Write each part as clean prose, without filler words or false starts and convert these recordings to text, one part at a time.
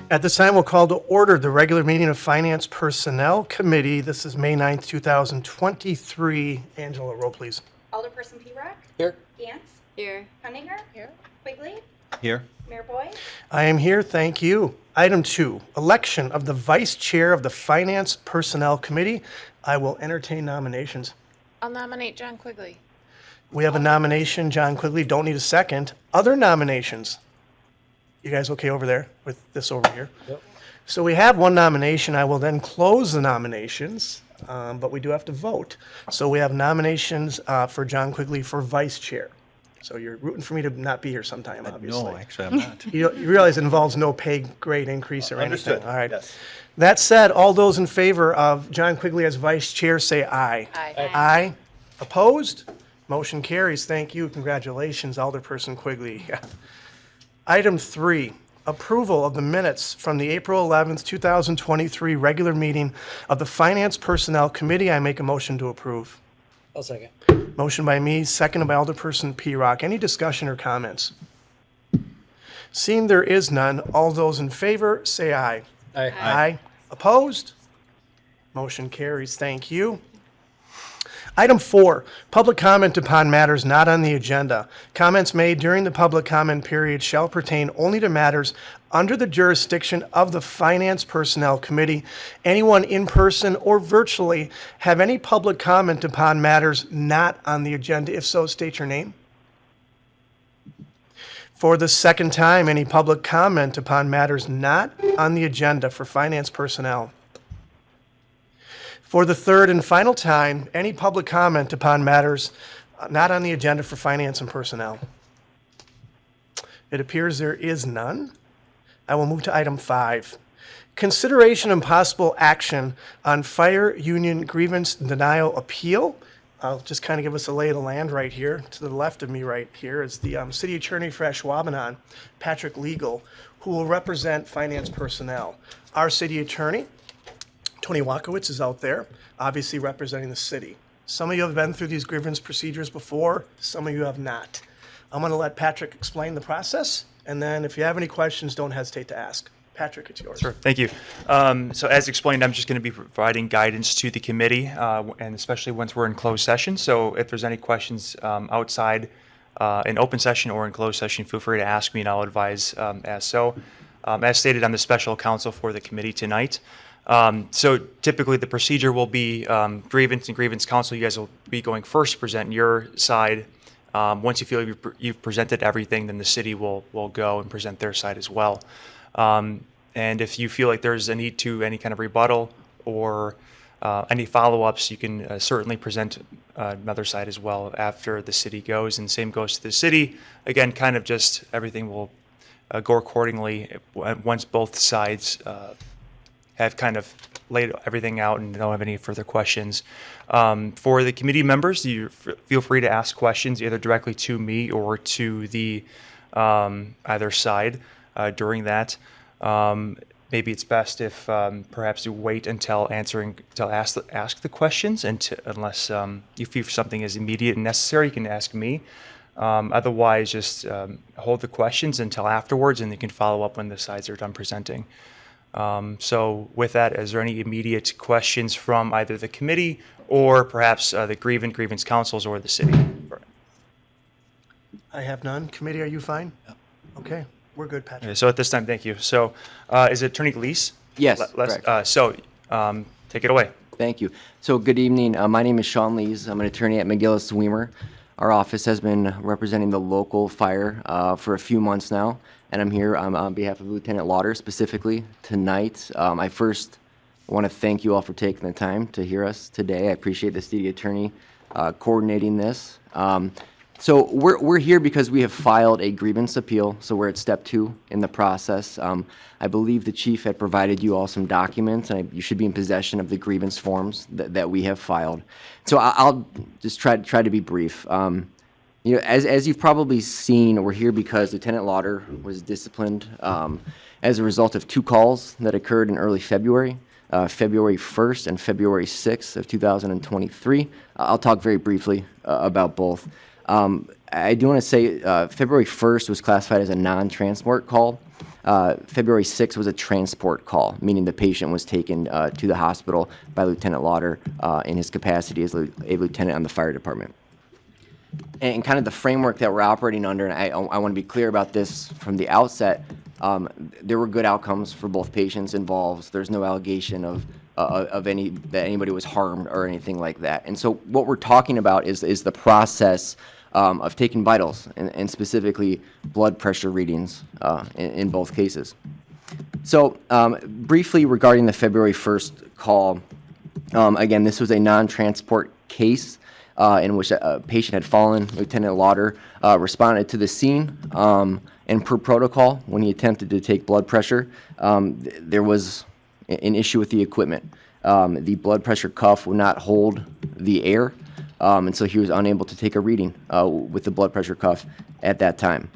At this time, we'll call to order the regular meeting of Finance Personnel Committee. This is May 9th, 2023. Angela, roll please. Alderperson Pere. Here. Gantz. Here. Hundinger. Here. Quigley. Here. Mayor Boyd. I am here, thank you. Item 2, election of the Vice Chair of the Finance Personnel Committee. I will entertain nominations. I'll nominate John Quigley. We have a nomination, John Quigley. Don't need a second. Other nominations? You guys okay over there with this over here? Yep. So we have one nomination. I will then close the nominations, but we do have to vote. So we have nominations for John Quigley for Vice Chair. So you're rooting for me to not be here sometime, obviously. No, actually, I'm not. You realize it involves no pay grade increase or anything. Understood. All right. Yes. That said, all those in favor of John Quigley as Vice Chair say aye. Aye. Aye. Opposed? Motion carries. Thank you. Congratulations, Alderperson Quigley. Item 3, approval of the minutes from the April 11th, 2023 regular meeting of the Finance Personnel Committee. I make a motion to approve. I'll second. Motion by me, seconded by Alderperson P-Rock. Any discussion or comments? Seeing there is none, all those in favor say aye. Aye. Aye. Opposed? Motion carries. Thank you. Item 4, public comment upon matters not on the agenda. Comments made during the public comment period shall pertain only to matters under the jurisdiction of the Finance Personnel Committee. Anyone in person or virtually have any public comment upon matters not on the agenda? If so, state your name. For the second time, any public comment upon matters not on the agenda for Finance Personnel? For the third and final time, any public comment upon matters not on the agenda for Finance and Personnel? It appears there is none. I will move to item 5. Consideration and possible action on fire union grievance denial appeal. I'll just kind of give us a lay of the land right here. To the left of me right here is the City Attorney for Ashwaubenon, Patrick Legal, who will represent Finance Personnel. Our City Attorney, Tony Wakowitz, is out there, obviously representing the city. Some of you have been through these grievance procedures before, some of you have not. I'm going to let Patrick explain the process, and then if you have any questions, don't hesitate to ask. Patrick, it's yours. Sure, thank you. So as explained, I'm just going to be providing guidance to the committee, and especially once we're in closed session. So if there's any questions outside in open session or in closed session, feel free to ask me and I'll advise as so. As stated, I'm the special counsel for the committee tonight. So typically the procedure will be grievance and grievance counsel. You guys will be going first to present your side. Once you feel you've presented everything, then the city will go and present their side as well. And if you feel like there's a need to any kind of rebuttal or any follow-ups, you can certainly present another side as well after the city goes, and same goes to the city. Again, kind of just everything will go accordingly once both sides have kind of laid everything out and don't have any further questions. For the committee members, you feel free to ask questions either directly to me or to the either side during that. Maybe it's best if perhaps you wait until ask the questions, unless you feel something is immediate and necessary, you can ask me. Otherwise, just hold the questions until afterwards, and you can follow up when the sides are done presenting. So with that, is there any immediate questions from either the committee or perhaps the grievance councils or the city? I have none. Committee, are you fine? Yep. Okay, we're good, Patrick. Okay, so at this time, thank you. So is it Attorney Leese? Yes, correct. Take it away. Thank you. So good evening. My name is Sean Lees. I'm an attorney at McGillis Weimer. Our office has been representing the local fire for a few months now, and I'm here on behalf of Lieutenant Lauder specifically tonight. I first want to thank you all for taking the time to hear us today. I appreciate the city attorney coordinating this. So we're here because we have filed a grievance appeal, so we're at step 2 in the process. I believe the chief had provided you all some documents, and you should be in possession of the grievance forms that we have filed. So I'll just try to be brief. As you've probably seen, we're here because Lieutenant Lauder was disciplined as a result of 2 calls that occurred in early February, February 1st and February 6th of 2023. I'll talk very briefly about both. I do want to say February 1st was classified as a non-transport call. February 6th was a transport call, meaning the patient was taken to the hospital by Lieutenant Lauder in his capacity as a lieutenant on the fire department. And kind of the framework that we're operating under, and I want to be clear about this from the outset, there were good outcomes for both patients involved. There's no allegation that anybody was harmed or anything like that. And so what we're talking about is the process of taking vitals, and specifically blood pressure readings in both cases. So briefly regarding the February 1st call, again, this was a non-transport case in which a patient had fallen. Lieutenant Lauder responded to the scene, and per protocol, when he attempted to take blood pressure, there was an issue with the equipment. The blood pressure cuff would not hold the air, and so he was unable to take a reading with the blood pressure cuff at that time.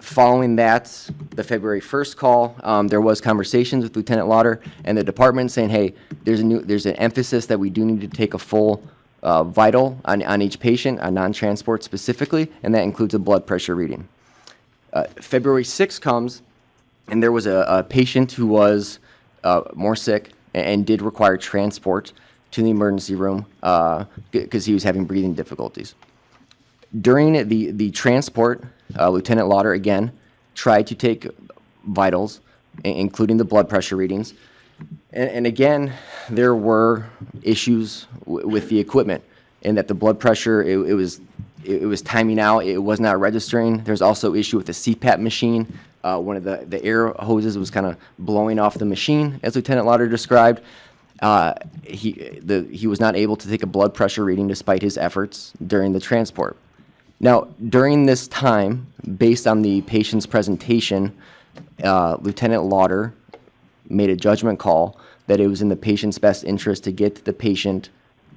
Following that, the February 1st call, there was conversations with Lieutenant Lauder and the department saying, hey, there's an emphasis that we do need to take a full vital on each patient, on non-transport specifically, and that includes a blood pressure reading. February 6th comes, and there was a patient who was more sick and did require transport to the emergency room because he was having breathing difficulties. During the transport, Lieutenant Lauder again tried to take vitals, including the blood pressure readings. And again, there were issues with the equipment, and that the blood pressure, it was timing out, it was not registering. There's also issue with the CPAP machine. One of the air hoses was kind of blowing off the machine, as Lieutenant Lauder described. He was not able to take a blood pressure reading despite his efforts during the transport. Now, during this time, based on the patient's presentation, Lieutenant Lauder made a judgment call that it was in the patient's best interest to get the patient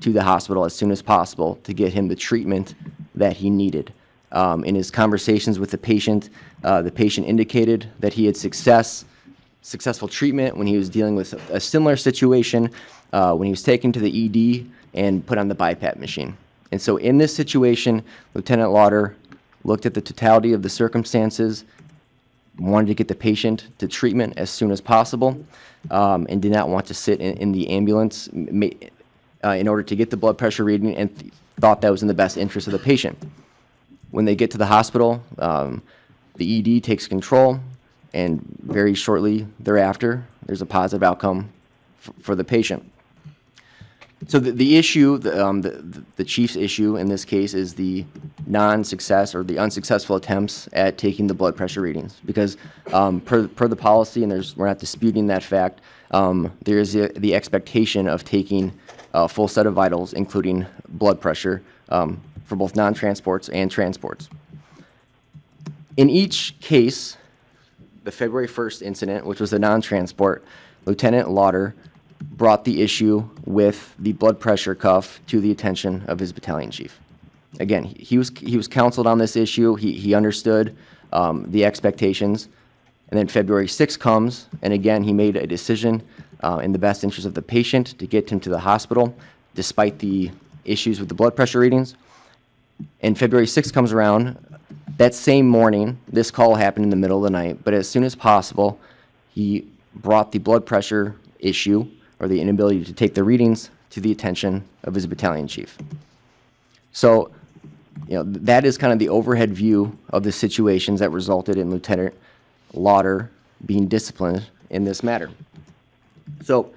to the hospital as soon as possible to get him the treatment that he needed. In his conversations with the patient indicated that he had successful treatment when he was dealing with a similar situation when he was taken to the ED and put on the BiPAP machine. And so in this situation, Lieutenant Lauder looked at the totality of the circumstances, wanted to get the patient to treatment as soon as possible, and did not want to sit in the ambulance in order to get the blood pressure reading, and thought that was in the best interest of the patient. When they get to the hospital, the ED takes control, and very shortly thereafter, there's a positive outcome for the patient. So the issue, the chief's issue in this case is the non-success or the unsuccessful attempts at taking the blood pressure readings. Because per the policy, and we're not disputing that fact, there is the expectation of taking a full set of vitals, including blood pressure, for both non-transports and transports. In each case, the February 1st incident, which was a non-transport, Lieutenant Lauder brought the issue with the blood pressure cuff to the attention of his battalion chief. Again, he was counseled on this issue. He understood the expectations. And then February 6th comes, and again, he made a decision in the best interest of the patient to get him to the hospital, despite the issues with the blood pressure readings. And February 6th comes around. That same morning, this call happened in the middle of the night, but as soon as possible, he brought the blood pressure issue, or the inability to take the readings, to the attention of his battalion chief. So, that is kind of the overhead view of the situations that resulted in Lieutenant Lauder being disciplined in this matter. So,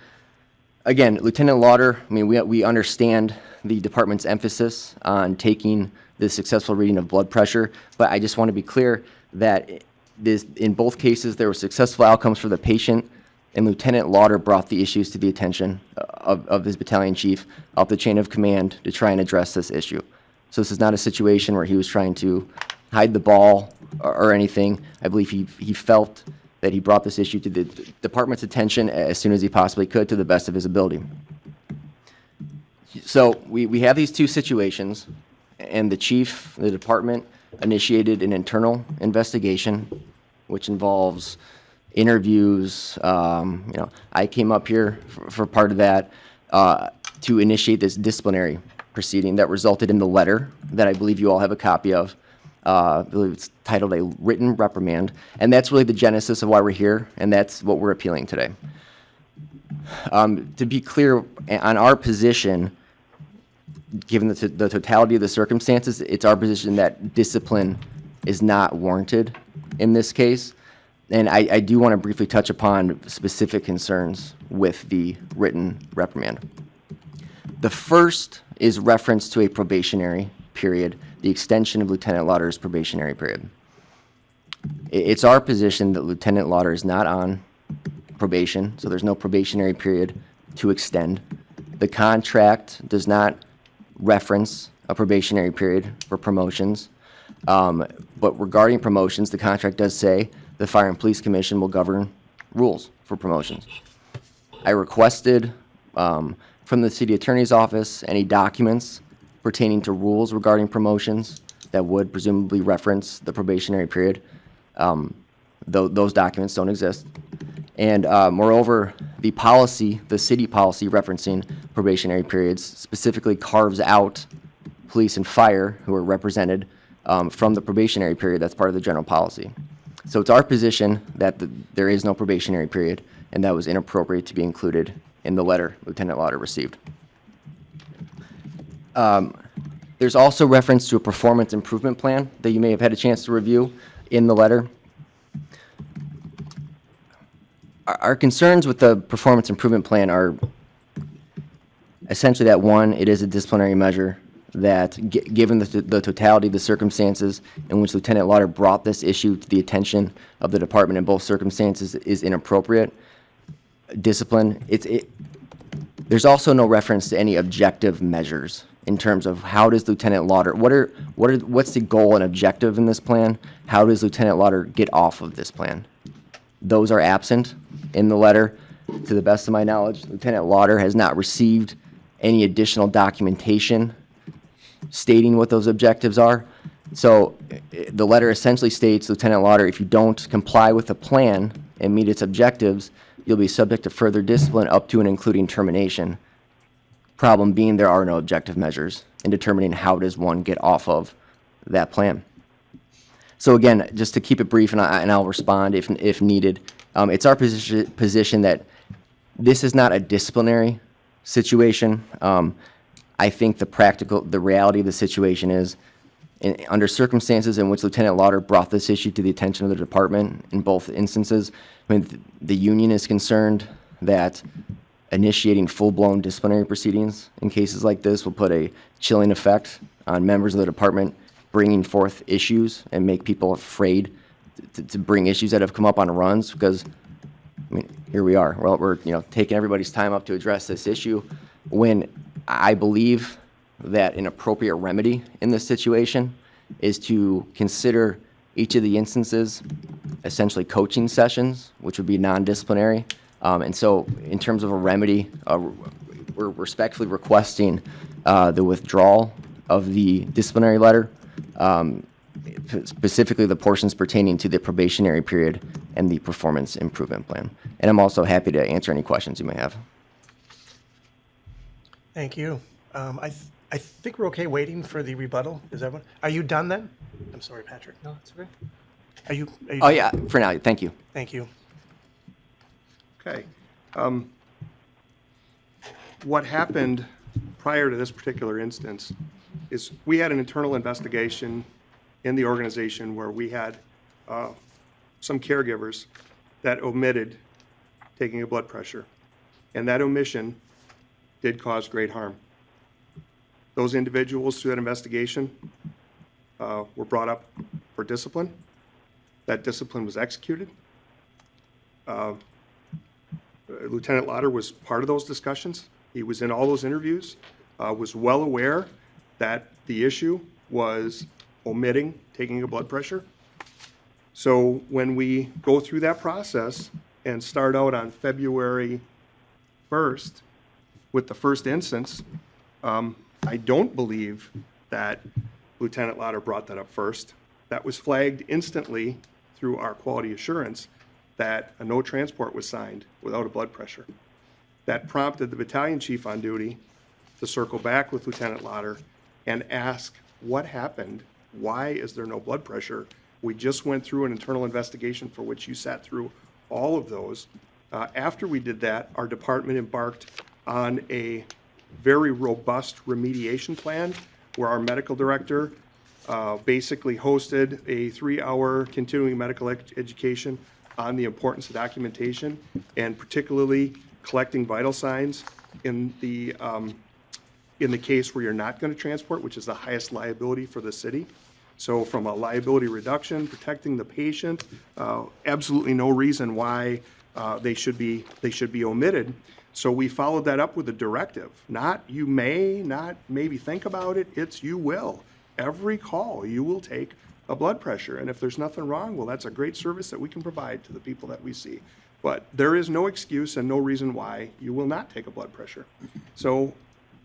again, Lieutenant Lauder, we understand the department's emphasis on taking the successful reading of blood pressure, but I just want to be clear that in both cases there were successful outcomes for the patient, and Lieutenant Lauder brought the issues to the attention of his battalion chief up the chain of command to try and address this issue. So this is not a situation where he was trying to hide the ball or anything. I believe he felt that he brought this issue to the department's attention as soon as he possibly could, to the best of his ability. So we have these two situations, and the department initiated an internal investigation, which involves interviews. I came up here for part of that to initiate this disciplinary proceeding that resulted in the letter that I believe you all have a copy of, I believe it's titled a written reprimand, and that's really the genesis of why we're here, and that's what we're appealing today. To be clear, on our position, given the totality of the circumstances, it's our position that discipline is not warranted in this case. And I do want to briefly touch upon specific concerns with the written reprimand. The first is reference to a probationary period, the extension of Lieutenant Lauder's probationary period. It's our position that Lieutenant Lauder is not on probation, so there's no probationary period to extend. The contract does not reference a probationary period for promotions. But regarding promotions, the contract does say the Fire and Police Commission will govern rules for promotions. I requested from the City Attorney's Office any documents pertaining to rules regarding promotions that would presumably reference the probationary period. Those documents don't exist. And moreover, the policy, the city policy referencing probationary periods specifically carves out police and fire who are represented from the probationary period. That's part of the general policy. So it's our position that there is no probationary period, and that was inappropriate to be included in the letter Lieutenant Lauder received. There's also reference to a performance improvement plan that you may have had a chance to review in the letter. Our concerns with the performance improvement plan are essentially that, one, it is a disciplinary measure that, given the totality of the circumstances in which Lieutenant Lauder brought this issue to the attention of the department in both circumstances, is inappropriate. Discipline, there's also no reference to any objective measures in terms of how does Lieutenant Lauder, what's the goal and objective in this plan? How does Lieutenant Lauder get off of this plan? Those are absent in the letter. To the best of my knowledge, Lieutenant Lauder has not received any additional documentation stating what those objectives are. So the letter essentially states, Lieutenant Lauder, if you don't comply with the plan and meet its objectives, you'll be subject to further discipline up to and including termination. Problem being, there are no objective measures in determining how does one get off of that plan. So again, just to keep it brief, and I'll respond if needed, it's our position that this is not a disciplinary situation. I think the reality of the situation is, under circumstances in which Lieutenant Lauder brought this issue to the attention of the department in both instances, I mean, the union is concerned that initiating full-blown disciplinary proceedings in cases like this will put a chilling effect on members of the department, bringing forth issues and make people afraid to bring issues that have come up on runs, because I mean, here we are. Well, we're taking everybody's time up to address this issue when I believe that an appropriate remedy in this situation is to consider each of the instances essentially coaching sessions, which would be non-disciplinary. And so in terms of a remedy, we're respectfully requesting the withdrawal of the disciplinary letter, specifically the portions pertaining to the probationary period and the performance improvement plan. And I'm also happy to answer any questions you may have. Thank you. I think we're okay waiting for the rebuttal. Is that what? Are you done then? I'm sorry, Patrick. No, it's okay. Are you? Oh, yeah, for now. Thank you. Thank you. Okay. What happened prior to this particular instance is we had an internal investigation in the organization where we had some caregivers that omitted taking a blood pressure, and that omission did cause great harm. Those individuals through that investigation were brought up for discipline. That discipline was executed. Lieutenant Lauder was part of those discussions. He was in all those interviews, was well aware that the issue was omitting taking a blood pressure. So when we go through that process and start out on February 1st with the first instance, I don't believe that Lieutenant Lauder brought that up first. That was flagged instantly through our quality assurance that a no transport was signed without a blood pressure. That prompted the battalion chief on duty to circle back with Lieutenant Lauder and ask what happened why is there no blood pressure? We just went through an internal investigation for which you sat through all of those. After we did that, our department embarked on a very robust remediation plan where our medical director basically hosted a 3-hour continuing medical education on the importance of documentation and particularly collecting vital signs in the case where you're not going to transport, which is the highest liability for the city. So from a liability reduction, protecting the patient, absolutely no reason why they should be omitted. So we followed that up with a directive. Not you may, not maybe think about it, it's you will. Every call, you will take a blood pressure. And if there's nothing wrong, well, that's a great service that we can provide to the people that we see. But there is no excuse and no reason why you will not take a blood pressure. So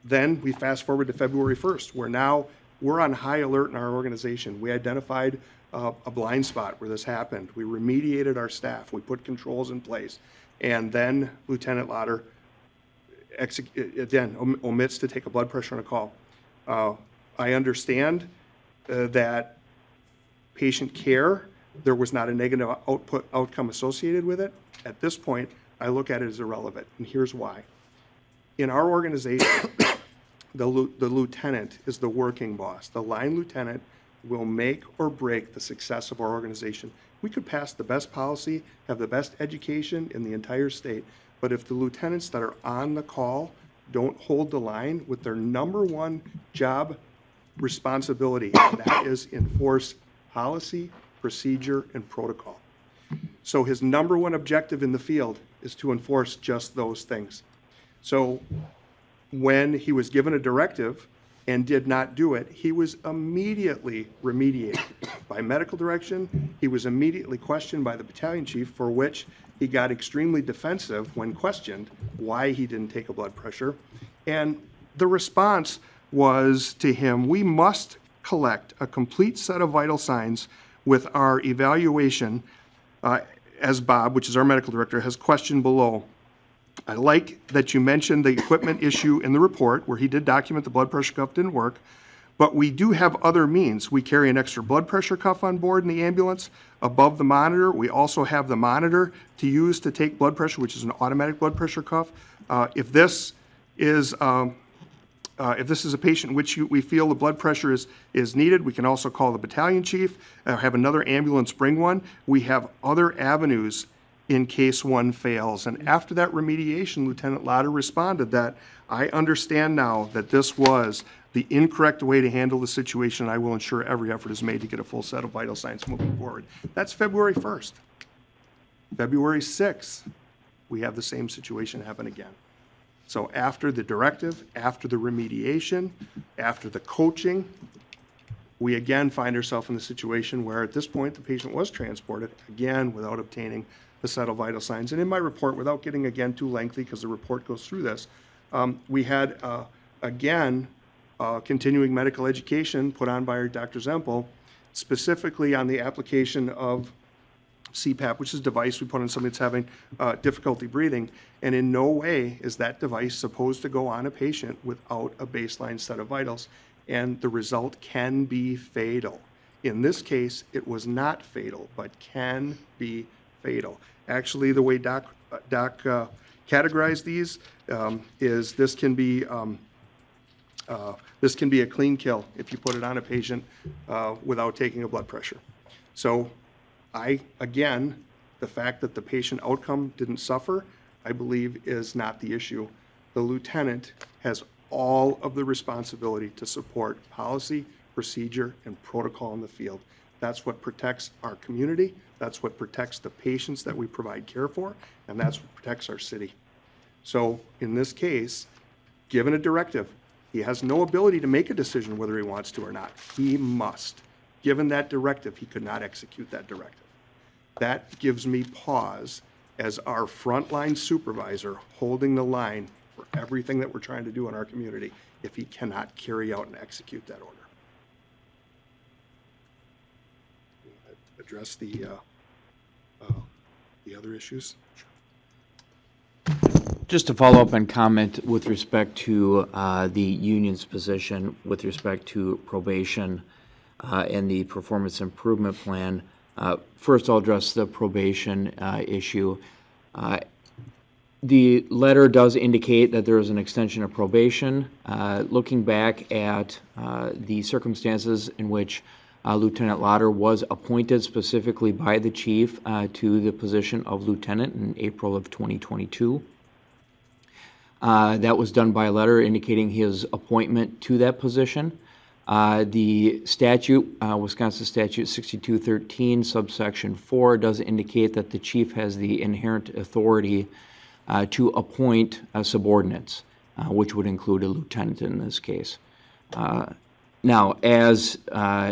then we fast forward to February 1st, where now we're on high alert in our organization. We identified a blind spot where this happened. We remediated our staff. We put controls in place. And then Lieutenant Lauder again omits to take a blood pressure on a call. I understand that patient care, there was not a negative outcome associated with it. At this point, I look at it as irrelevant, and here's why. In our organization, the lieutenant is the working boss. The line lieutenant will make or break the success of our organization. We could pass the best policy, have the best education in the entire state, but if the lieutenants that are on the call don't hold the line with their number one job responsibility, and that is enforce policy, procedure, and protocol. So his number one objective in the field is to enforce just those things. So when he was given a directive and did not do it, he was immediately remediated by medical direction. He was immediately questioned by the battalion chief, for which he got extremely defensive when questioned why he didn't take a blood pressure. And the response was to him, we must collect a complete set of vital signs with our evaluation, as Bob, which is our medical director, has questioned below. I like that you mentioned the equipment issue in the report where he did document the blood pressure cuff didn't work, but we do have other means. We carry an extra blood pressure cuff on board in the ambulance above the monitor. We also have the monitor to use to take blood pressure, which is an automatic blood pressure cuff. If this is a patient in which we feel the blood pressure is needed, we can also call the battalion chief, have another ambulance bring one. We have other avenues in case one fails. And after that remediation, Lieutenant Lauder responded that, I understand now that this was the incorrect way to handle the situation, and I will ensure every effort is made to get a full set of vital signs moving forward. That's February 1st. February 6th, we have the same situation happen again. So after the directive, after the remediation, after the coaching, we again find ourselves in the situation where at this point the patient was transported, again without obtaining the set of vital signs. And in my report, without getting again too lengthy because the report goes through this, we had again continuing medical education put on by our Dr. Zempel, specifically on the application of CPAP, which is a device we put on somebody that's having difficulty breathing, and in no way is that device supposed to go on a patient without a baseline set of vitals, and the result can be fatal. In this case, it was not fatal, but can be fatal. Actually, the way Doc categorized these is this can be a clean kill if you put it on a patient without taking a blood pressure. So again, the fact that the patient outcome didn't suffer, I believe, is not the issue. The lieutenant has all of the responsibility to support policy, procedure, and protocol in the field. That's what protects our community, that's what protects the patients that we provide care for, and that's what protects our city. So in this case, given a directive, he has no ability to make a decision whether he wants to or not. He must. Given that directive, he could not execute that directive. That gives me pause as our frontline supervisor holding the line for everything that we're trying to do in our community if he cannot carry out and execute that order. Address the other issues. Just to follow up and comment with respect to the union's position with respect to probation, and the performance improvement plan. First, I'll address the probation issue. The letter does indicate that there is an extension of probation. Looking back at the circumstances in which Lieutenant Lauder was appointed specifically by the chief to the position of lieutenant in April of 2022. That was done by a letter indicating his appointment to that position. The statute, Wisconsin Statute 6213, subsection 4, does indicate that the chief has the inherent authority to appoint subordinates, which would include a lieutenant in this case. Now, as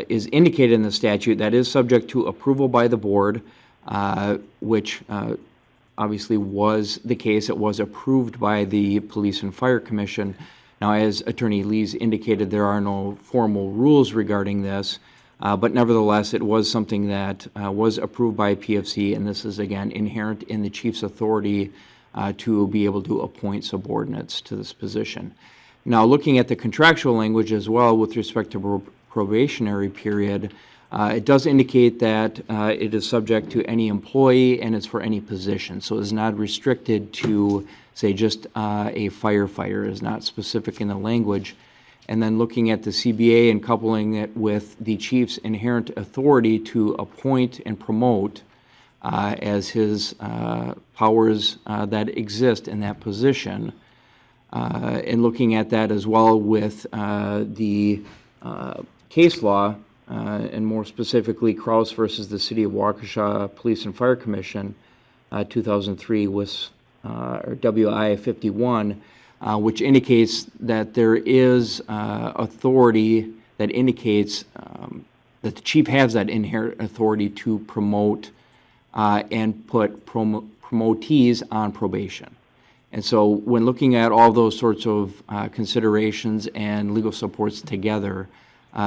is indicated in the statute, that is subject to approval by the board, which obviously was the case. It was approved by the Police and Fire Commission. Now, as Attorney Lees indicated, there are no formal rules regarding this, but nevertheless, it was something that was approved by PFC, and this is, again, inherent in the chief's authority to be able to appoint subordinates to this position. Now, looking at the contractual language as well with respect to probationary period, it does indicate that it is subject to any employee and it's for any position. So it's not restricted to, say, just a firefighter. It's not specific in the language. And then looking at the CBA and coupling it with the chief's inherent authority to appoint and promote as his powers that exist in that position, and looking at that as well with the case law, and more specifically Kraus versus the City of Waukesha Police and Fire Commission, 2003 with WI 51, which indicates that there is authority that indicates that the chief has that inherent authority to promote and put promotees on probation. And so when looking at all those sorts of considerations and legal supports together,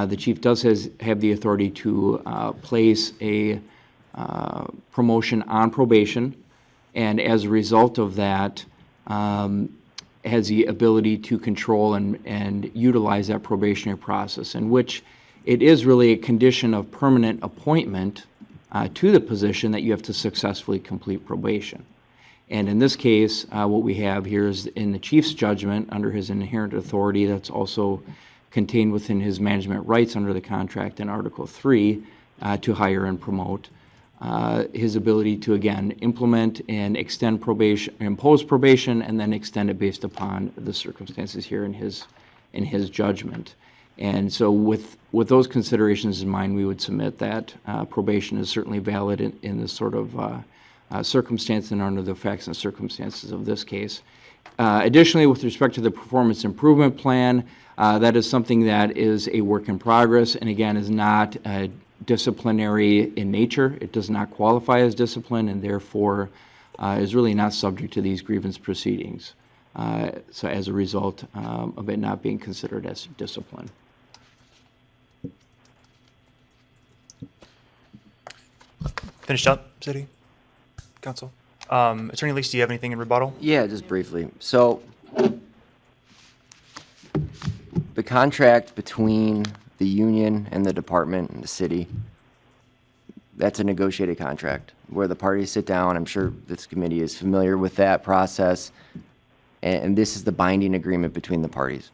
the chief does have the authority to place a promotion on probation, and as a result of that, has the ability to control and utilize that probationary process, in which it is really a condition of permanent appointment to the position that you have to successfully complete probation. And in this case, what we have here is in the chief's judgment under his inherent authority that's also contained within his management rights under the contract in Article 3 to hire and promote, his ability to, again, implement and extend probation, impose probation, and then extend it based upon the circumstances here in his judgment. And so with those considerations in mind, we would submit that probation is certainly valid in this sort of circumstance and under the facts and circumstances of this case. Additionally, with respect to the performance improvement plan, that is something that is a work in progress and, again, is not disciplinary in nature. It does not qualify as discipline and therefore is really not subject to these grievance proceedings. So as a result of it not being considered as discipline. Finished up, City Council? Attorney Lees, do you have anything in rebuttal? Yeah, just briefly. So the contract between the union and the department and the city, that's a negotiated contract where the parties sit down. I'm sure this committee is familiar with that process, and this is the binding agreement between the parties.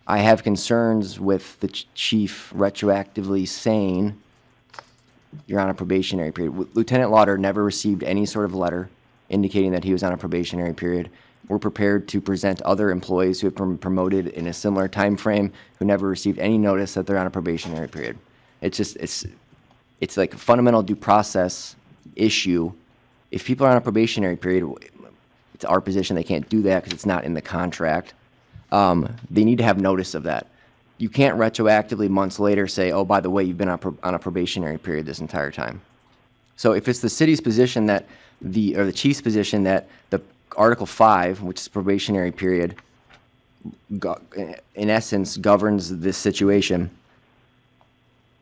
I have concerns with the chief retroactively saying you're on a probationary period. Lieutenant Lauder never received any sort of letter indicating that he was on a probationary period. We're prepared to present other employees who have been promoted in a similar time frame who never received any notice that they're on a probationary period. It's just, it's like a fundamental due process issue. If people are on a probationary period, it's our position they can't do that because it's not in the contract. They need to have notice of that. You can't retroactively months later say, oh, by the way, you've been on a probationary period this entire time. So if it's the city's position that or the chief's position that the Article 5, which is probationary period, in essence governs this situation,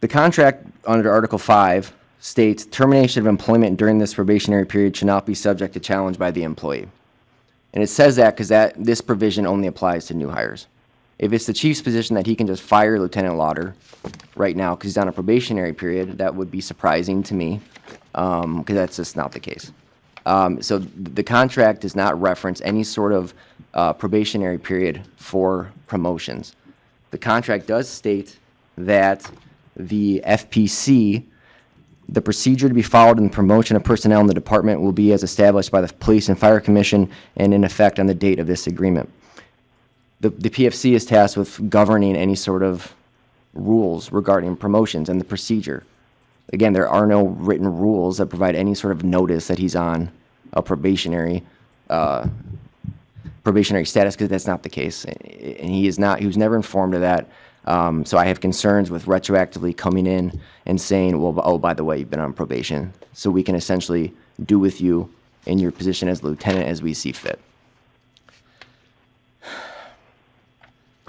the contract under Article 5 states termination of employment during this probationary period should not be subject to challenge by the employee. And it says that because this provision only applies to new hires. If it's the chief's position that he can just fire Lieutenant Lauder right now because he's on a probationary period. That would be surprising to me because that's just not the case. So the contract does not reference any sort of probationary period for promotions. The contract does state that the FPC, the procedure to be followed in the promotion of personnel in the department will be as established by the Police and Fire Commission and in effect on the date of this agreement. The PFC is tasked with governing any sort of rules regarding promotions and the procedure. Again, there are no written rules that provide any sort of notice that he's on a probationary status because that's not the case. And he was never informed of that. So I have concerns with retroactively coming in and saying, well, oh, by the way, you've been on probation. So we can essentially do with you in your position as lieutenant as we see fit.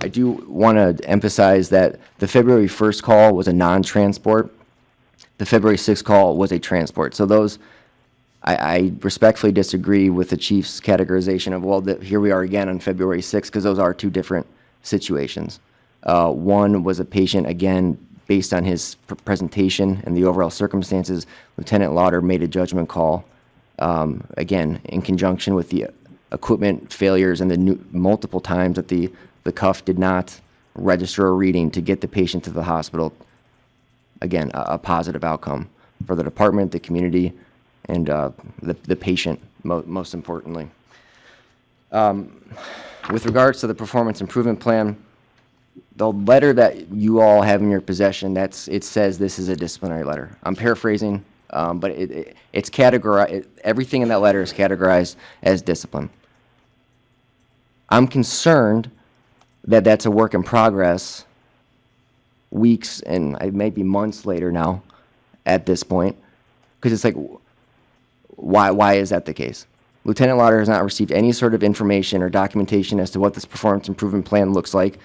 I do want to emphasize that the February 1st call was a non-transport. The February 6th call was a transport. So those, I respectfully disagree with the chief's categorization of, well, here we are again on February 6th, because those are two different situations. One was a patient, again, based on his presentation and the overall circumstances, Lieutenant Lauder made a judgment call, again, in conjunction with the equipment failures and the multiple times that the cuff did not register a reading to get the patient to the hospital. Again, a positive outcome for the department, the community, and the patient, most importantly. With regards to the performance improvement plan, the letter that you all have in your possession, it says this is a disciplinary letter. I'm paraphrasing, but it's categorized. Everything in that letter is categorized as discipline. I'm concerned that that's a work in progress weeks and maybe months later now at this point, because it's like, why is that the case? Lieutenant Lauder has not received any sort of information or documentation as to what this performance improvement plan looks like.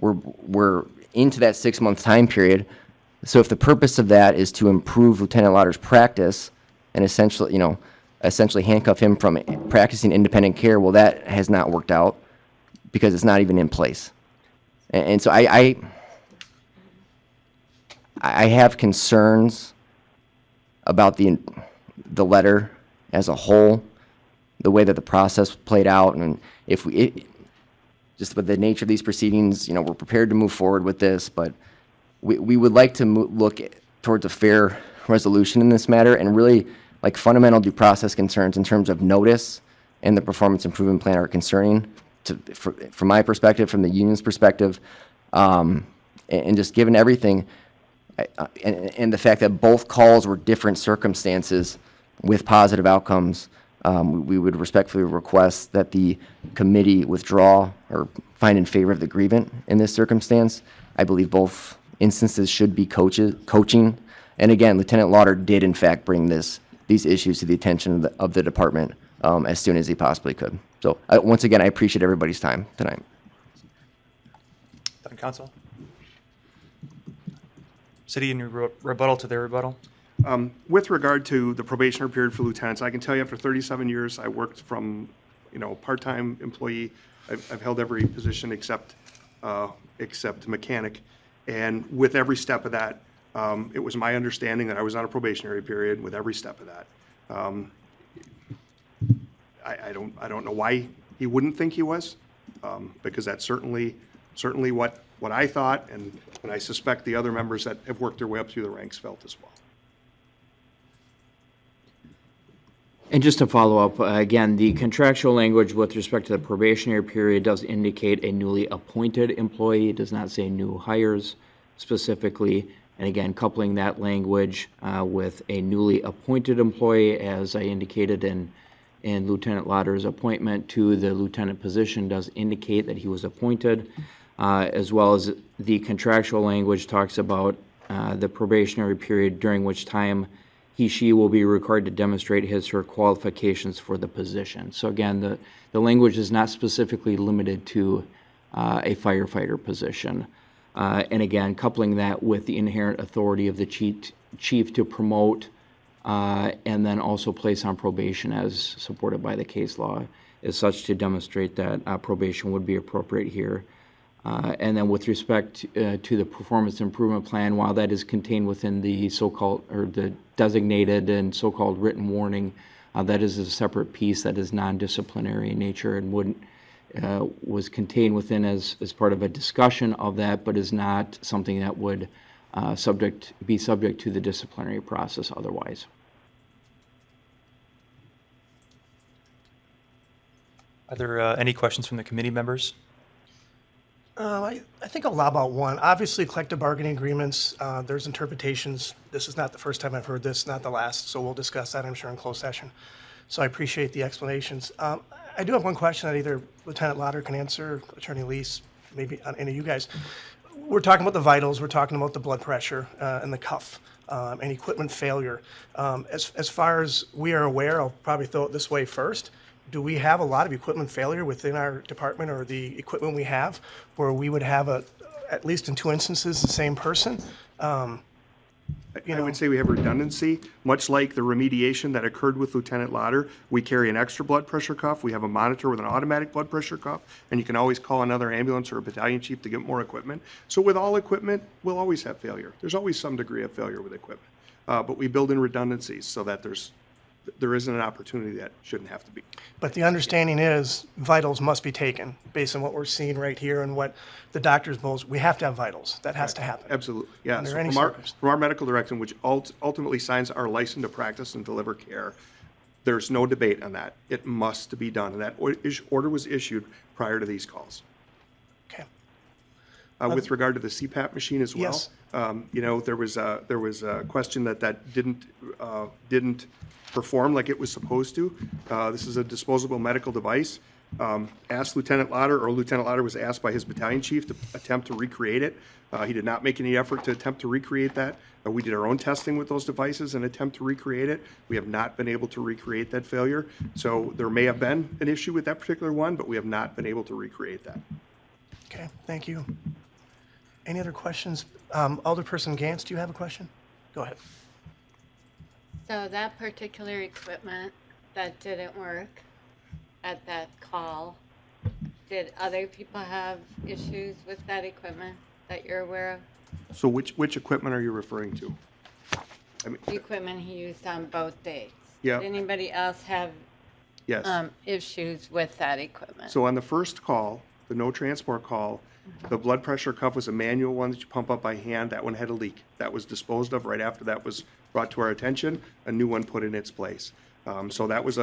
We're into that 6-month time period. So if the purpose of that is to improve Lieutenant Lauder's practice and essentially handcuff him from practicing independent care, well, that has not worked out because it's not even in place. And so I have concerns about the letter as a whole, the way that the process played out, and just with the nature of these proceedings, we're prepared to move forward with this, but we would like to look towards a fair resolution in this matter and really like fundamental due process concerns in terms of notice and the performance improvement plan are concerning from my perspective, from the union's perspective, and just given everything, and the fact that both calls were different circumstances with positive outcomes, we would respectfully request that the committee withdraw or find in favor of the grievant in this circumstance. I believe both instances should be coaching. And again, Lieutenant Lauder did in fact bring these issues to the attention of the department as soon as he possibly could. So once again, I appreciate everybody's time tonight. Done, Council. City, in your rebuttal to their rebuttal. With regard to the probationary period for lieutenants, I can tell you after 37 years, I worked from, part-time employee. I've held every position except mechanic. And with every step of that, it was my understanding that I was on a probationary period with every step of that. I don't know why he wouldn't think he was, because that's certainly what I thought, and I suspect the other members that have worked their way up through the ranks felt as well. And just to follow up, again, the contractual language with respect to the probationary period does indicate a newly appointed employee. It does not say new hires specifically. And again, coupling that language with a newly appointed employee, as I indicated in Lieutenant Lauder's appointment to the lieutenant position, does indicate that he was appointed, as well as the contractual language talks about the probationary period during which time she will be required to demonstrate her qualifications for the position. So again, the language is not specifically limited to a firefighter position. And again, coupling that with the inherent authority of the chief to promote and then also place on probation as supported by the case law, as such to demonstrate that probation would be appropriate here. And then with respect to the performance improvement plan, while that is contained within the so-called, or the designated and so-called written warning, that is a separate piece that is non-disciplinary in nature and wouldn't, was contained within as part of a discussion of that, but is not something that would be subject to the disciplinary process otherwise. Are there any questions from the committee members? I think I'll lob out one. Obviously, collective bargaining agreements, there's interpretations. This is not the first time I've heard this, not the last, so we'll discuss that, I'm sure, in closed session. So I appreciate the explanations. I do have one question that either Lieutenant Lauder can answer, Attorney Lease, maybe any of you guys. We're talking about the vitals, we're talking about the blood pressure and the cuff and equipment failure. As far as we are aware, I'll probably throw it this way first. Do we have a lot of equipment failure within our department or the equipment we have where we would have at least in 2 instances, the same person? I would say we have redundancy, much like the remediation that occurred with Lieutenant Lauder. We carry an extra blood pressure cuff. We have a monitor with an automatic blood pressure cuff, and you can always call another ambulance or a battalion chief to get more equipment. So with all equipment, we'll always have failure. There's always some degree of failure with equipment. But we build in redundancies so that there isn't an opportunity that shouldn't have to be. But the understanding is vitals must be taken based on what we're seeing right here and what the doctors knows. We have to have vitals. That has to happen. Absolutely, yeah. Under So any from our circumstance. medical direction, which ultimately signs our license to practice and deliver care, there's no debate on that. It must be done. And that order was issued prior to these calls. Okay. With regard to the CPAP machine as well, Yes. there was a question that didn't perform like it was supposed to. This is a disposable medical device. Asked Lieutenant Lauder, or Lieutenant Lauder was asked by his battalion chief to attempt to recreate it. He did not make any effort to attempt to recreate that. We did our own testing with those devices and attempt to recreate it. We have not been able to recreate that failure. So there may have been an issue with that particular one, but we have not been able to recreate that. Okay, thank you. Any other questions? Alderperson Gantz, do you have a question? Go ahead. So that particular equipment that didn't work at that call, did other people have issues with that equipment that you're aware of? So which equipment are you referring to? I mean, The equipment he used on both days? Yeah. Did anybody else have yes. issues with that equipment? So on the first call, the no transport call, the blood pressure cuff was a manual one that you pump up by hand. That one had a leak. That was disposed of right after that was brought to our attention. A new one put in its place. So that was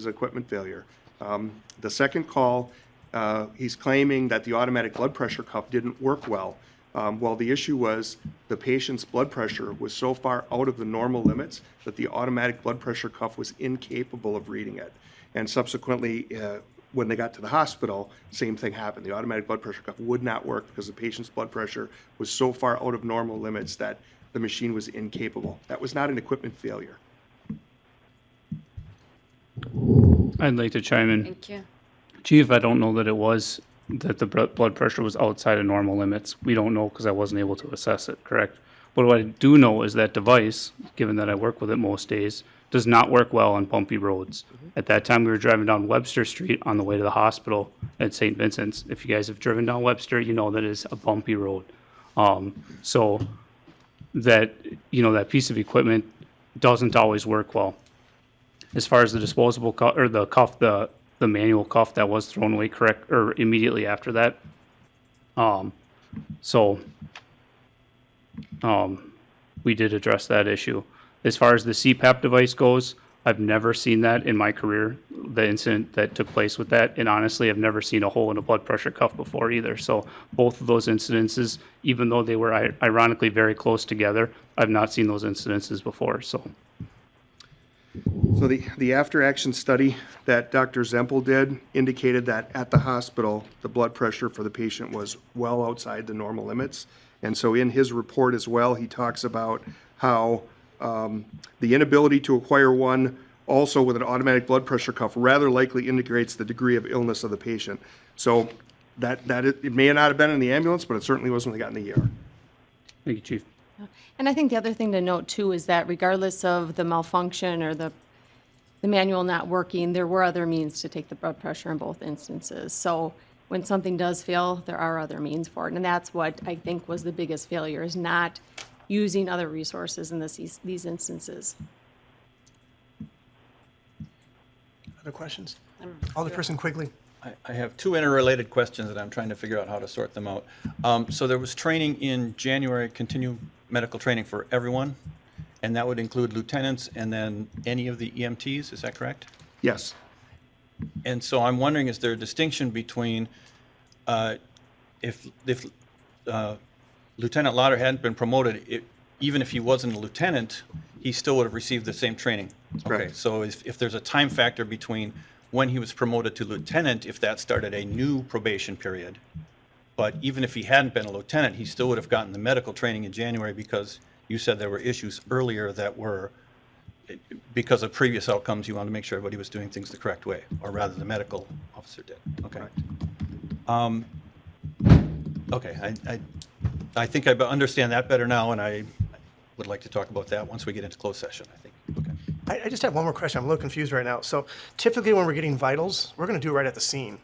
equipment failure. The second call, he's claiming that the automatic blood pressure cuff didn't work well. Well, the issue was the patient's blood pressure was so far out of the normal limits that the automatic blood pressure cuff was incapable of reading it. And subsequently, when they got to the hospital, same thing happened. The automatic blood pressure cuff would not work because the patient's blood pressure was so far out of normal limits that the machine was incapable. That was not an equipment failure. I'd like to chime in. Thank you. Chief, I don't know that it was that the blood pressure was outside of normal limits. We don't know because I wasn't able to assess it, correct? But what I do know is that device, given that I work with it most days, does not work well on bumpy roads. At that time, we were driving down Webster Street on the way to the hospital at St. Vincent's. If you guys have driven down Webster, you know that is a bumpy road. So that, that piece of equipment doesn't always work well. As far as the disposable cuff, or the cuff, the manual cuff that was thrown away immediately after that. We did address that issue. As far as the CPAP device goes, I've never seen that in my career, the incident that took place with that. And honestly, I've never seen a hole in a blood pressure cuff before either. So both of those incidences, even though they were ironically very close together, I've not seen those incidences before. So the after-action study that Dr. Zempel did indicated that at the hospital, the blood pressure for the patient was well outside the normal limits. And so in his report as well, he talks about how the inability to acquire one also with an automatic blood pressure cuff rather likely indicates the degree of illness of the patient. So it may not have been in the ambulance, but it certainly was when they got in the ER. thank you, Chief. And I think the other thing to note too is that regardless of the malfunction or the manual not working, there were other means to take the blood pressure in both instances. So when something does fail, there are other means for it. And that's what I think was the biggest failure, is not using other resources in these instances. Other questions? Alderperson Quigley. I have two interrelated questions that I'm trying to figure out how to sort them out. So there was training in January, continued medical training for everyone, and that would include lieutenants and then any of the EMTs, is that correct? Yes. And so I'm wondering, is there a distinction between if Lieutenant Lauder hadn't been promoted, even if he wasn't a lieutenant, he still would have received the same training? Correct. Okay, so if there's a time factor between when he was promoted to lieutenant, if that started a new probation period, but even if he hadn't been a lieutenant, he still would have gotten the medical training in January because you said there were issues earlier that were, because of previous outcomes, you wanted to make sure everybody was doing things the correct way, or rather the medical officer did. Okay. Okay, I think I understand that better now, and I would like to talk about that once we get into closed session, I think. Okay. I just have one more question. I'm a little confused right now. So typically when we're getting vitals, we're going to do it right at the scene.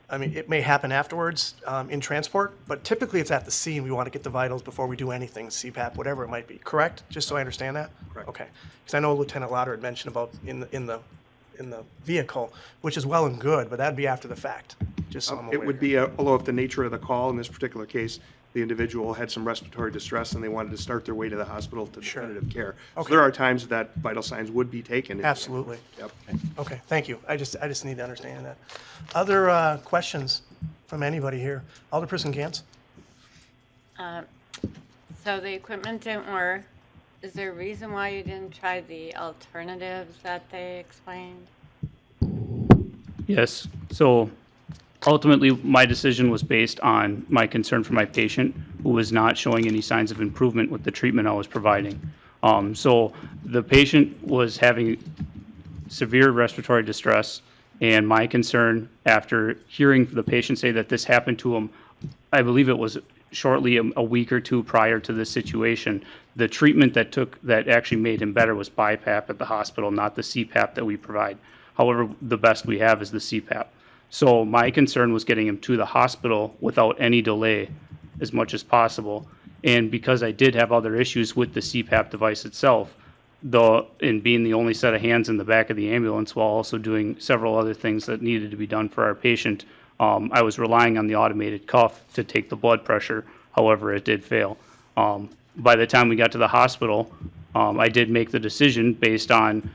I mean, it may happen afterwards in transport, but typically it's at the scene. We want to get the vitals before we do anything, CPAP, whatever it might be. Correct? Just so I understand that? Correct. Okay. Because I know Lieutenant Lauder had mentioned about in the vehicle, which is well and good, but that'd be after the fact. Just so I'm aware. It would be, although if the nature of the call in this particular case, the individual had some respiratory distress and they wanted to start their way to the hospital to Sure. definitive care. So Okay. there are times that vital signs would be taken. Absolutely. Yep. Okay, thank you. I just need to understand that. Other questions from anybody here? Alderperson Gantz? So the equipment didn't work. Is there a reason why you didn't try the alternatives that they explained? Yes. So ultimately, my decision was based on my concern for my patient, who was not showing any signs of improvement with the treatment I was providing. So the patient was having severe respiratory distress, and my concern after hearing the patient say that this happened to him, I believe it was shortly a week or two prior to this situation, the treatment that actually made him better was BiPAP at the hospital, not the CPAP that we provide. However, the best we have is the CPAP. So my concern was getting him to the hospital without any delay as much as possible. And because I did have other issues with the CPAP device itself, in being the only set of hands in the back of the ambulance while also doing several other things that needed to be done for our patient, I was relying on the automated cuff to take the blood pressure. However, it did fail. By the time we got to the hospital, I did make the decision based on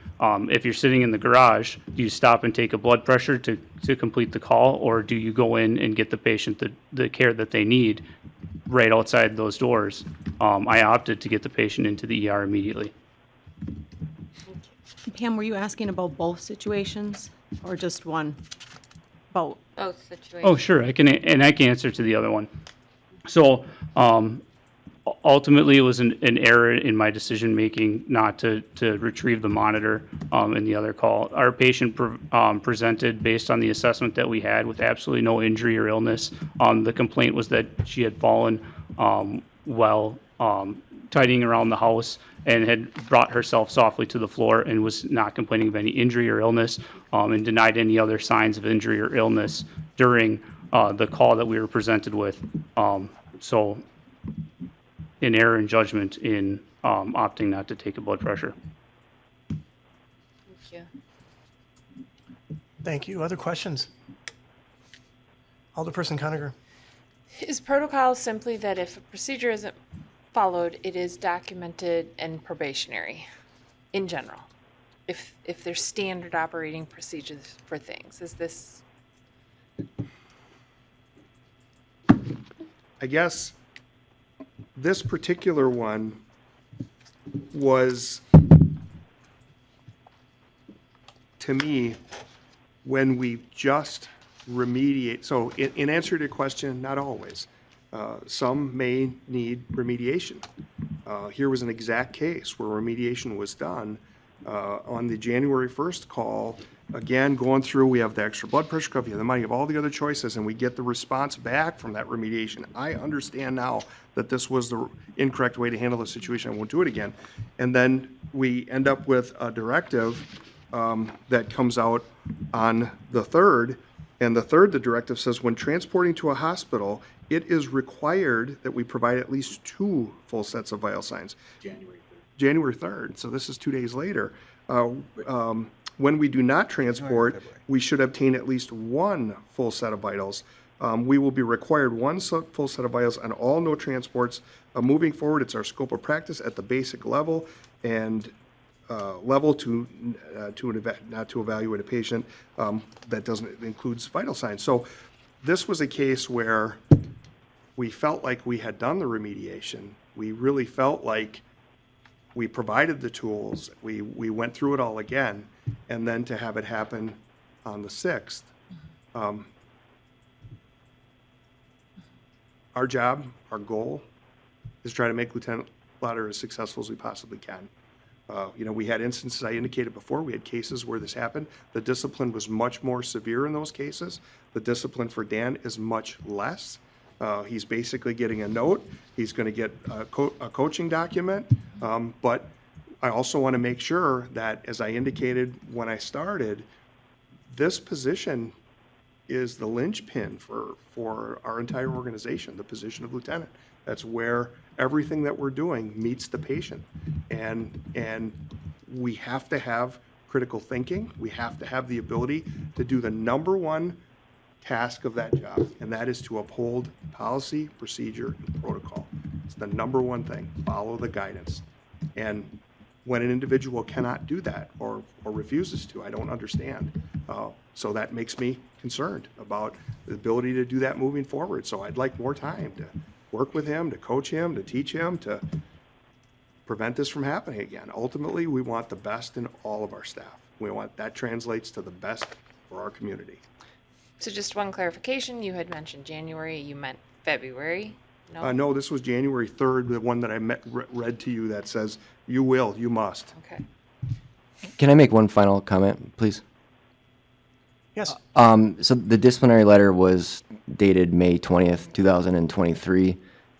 if you're sitting in the garage, do you stop and take a blood pressure to complete the call, or do you go in and get the patient the care that they need right outside those doors? I opted to get the patient into the ER immediately. Pam, were you asking about both situations or just one? Both. Both situations. Oh, sure. I can answer to the other one. So ultimately, it was an error in my decision making not to retrieve the monitor in the other call. Our patient presented based on the assessment that we had with absolutely no injury or illness. The complaint was that she had fallen while tidying around the house and had brought herself softly to the floor and was not complaining of any injury or illness, and denied any other signs of injury or illness during the call that we were presented with. So an error in judgment in opting not to take a blood pressure. Thank you. Thank you. Other questions? Alderperson Conacher? Is protocol simply that if a procedure isn't followed, it is documented and probationary in general? If there's standard operating procedures for things, is this? I guess this particular one was, to me, when we just remediate. So in answer to your question, not always. Some may need remediation. Here was an exact case where remediation was done on the January 1st call. Again, going through, we have the extra blood pressure cuff, you have the money, you have all the other choices, and we get the response back from that remediation. I understand now that this was the incorrect way to handle the situation. I won't do it again. And then we end up with a directive that comes out on the 3rd And the third, the directive says, when transporting to a hospital, it is required that we provide at least 2 full sets of vital signs. January 3rd, so this is 2 days later. When we do not transport, we should obtain at least 1 full set of vitals. We will be required 1 full set of vitals on all no transports. Moving forward, it's our scope of practice at the basic level and level not to evaluate a patient that doesn't includes vital signs. So this was a case where we felt like we had done the remediation. We really felt like we provided the tools. We went through it all again, and then to have it happen on the 6th. Our job, our goal, is try to make Lieutenant Lauder as successful as we possibly can. We had instances, I indicated before, we had cases where this happened. The discipline was much more severe in those cases. The discipline for Dan is much less. He's basically getting a note. He's going to get a coaching document. But I also want to make sure that, as I indicated when I started, this position is the linchpin for our entire organization, the position of lieutenant. That's where everything that we're doing meets the patient. And we have to have critical thinking. We have to have the ability to do the number one task of that job, and that is to uphold policy, procedure, and protocol. It's the number one thing. Follow the guidance. And when an individual cannot do that or refuses to, I don't understand. So that makes me concerned about the ability to do that moving forward. So I'd like more time to work with him, to coach him, to teach him, to prevent this from happening again. Ultimately, we want the best in all of our staff. We want that translates to the best for our community. So just one clarification, you had mentioned January, you meant February? No? No, this was January 3rd, the one that I read to you that says, you must. Okay. Can I make one final comment, please? Yes. So the disciplinary letter was dated May 20th, 2023.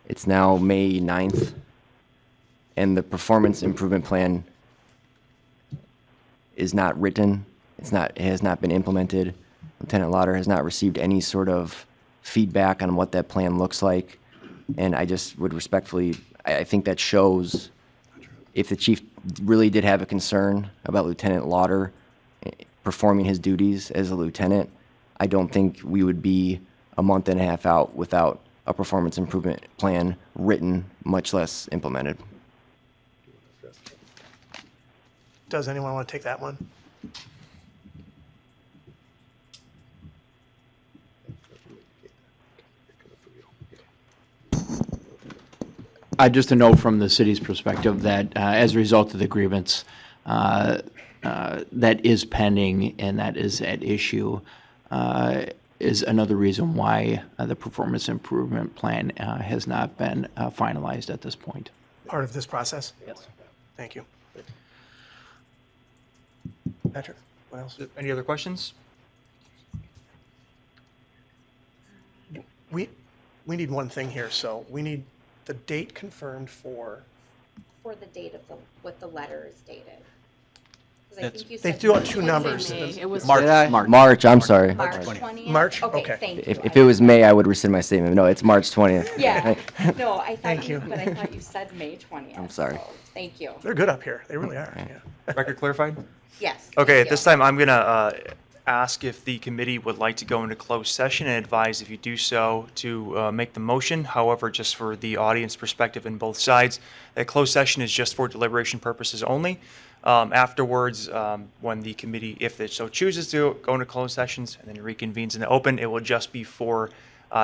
It's now May 9th, and the performance improvement plan is not written. It has not been implemented. Lieutenant Lauder has not received any sort of feedback on what that plan looks like. And I just would respectfully, I think that shows if the chief really did have a concern about Lieutenant Lauder performing his duties as a lieutenant, I don't think we would be a month and a half out without a performance improvement plan written, much less implemented. Does anyone want to take that one? Just a note from the city's perspective that as a result of the grievance that is pending and that is at issue is another reason why the performance improvement plan has not been finalized at this point. Part of this process? Yes. Thank you. Patrick, what else? Any other questions? We need one thing here, so we need the date confirmed for the date of what the letter is dated. 'Cause I That's- think you they said threw out May. two numbers. It was March, I'm sorry. March 20th? March? Okay, Okay. thank you. If it was May, I would rescind my statement. No, it's March 20th. Yeah, no, I Thank thought you. but I thought you said May 20th. I'm sorry. So, thank you. They're good up here. They really are. Yeah. Record clarified? Yes. Okay, thank at this you. time, I'm going to ask if the committee would like to go into closed session and advise if you do so to make the motion. However, just for the audience perspective in both sides, that closed session is just for deliberation purposes only. Afterwards, when the committee, if it so chooses to go into closed sessions and then reconvenes in the open, it will just be for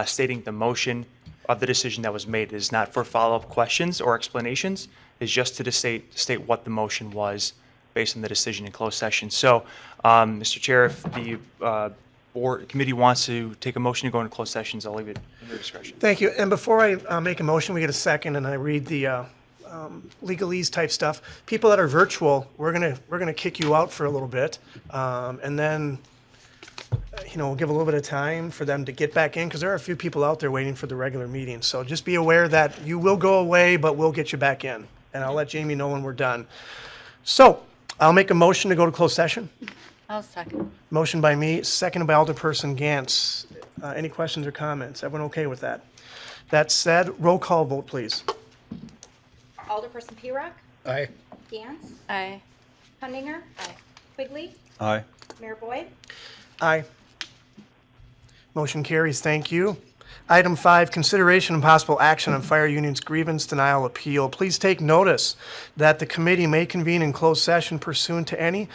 stating the motion of the decision that was made. It is not for follow-up questions or explanations. It's just to state what the motion was based on the decision in closed session. So, Mr. Chair, if the board committee wants to take a motion to go into closed sessions, I'll leave it in your discretion. Thank you. And before I make a motion, we get a second, and I read the legalese type stuff. People that are virtual, we're gonna kick you out for a little bit, and then we'll give a little bit of time for them to get back in, because there are a few people out there waiting for the regular meeting. So just be aware that you will go away, but we'll get you back in, and I'll let Jamie know when we're done. So I'll make a motion to go to closed session. I'll second. Motion by me, seconded by Alderperson Gantz. Any questions or comments? Everyone okay with that? That said, roll call vote, please. Alderperson P-Rock, Aye. Gantz, Aye. Hundinger. Aye. Quigley, Aye. Mayor Boyd. Aye. Motion carries. Thank you. Item 5, consideration and possible action on fire union's grievance denial appeal. Please take notice that the committee may convene in closed session pursuant to any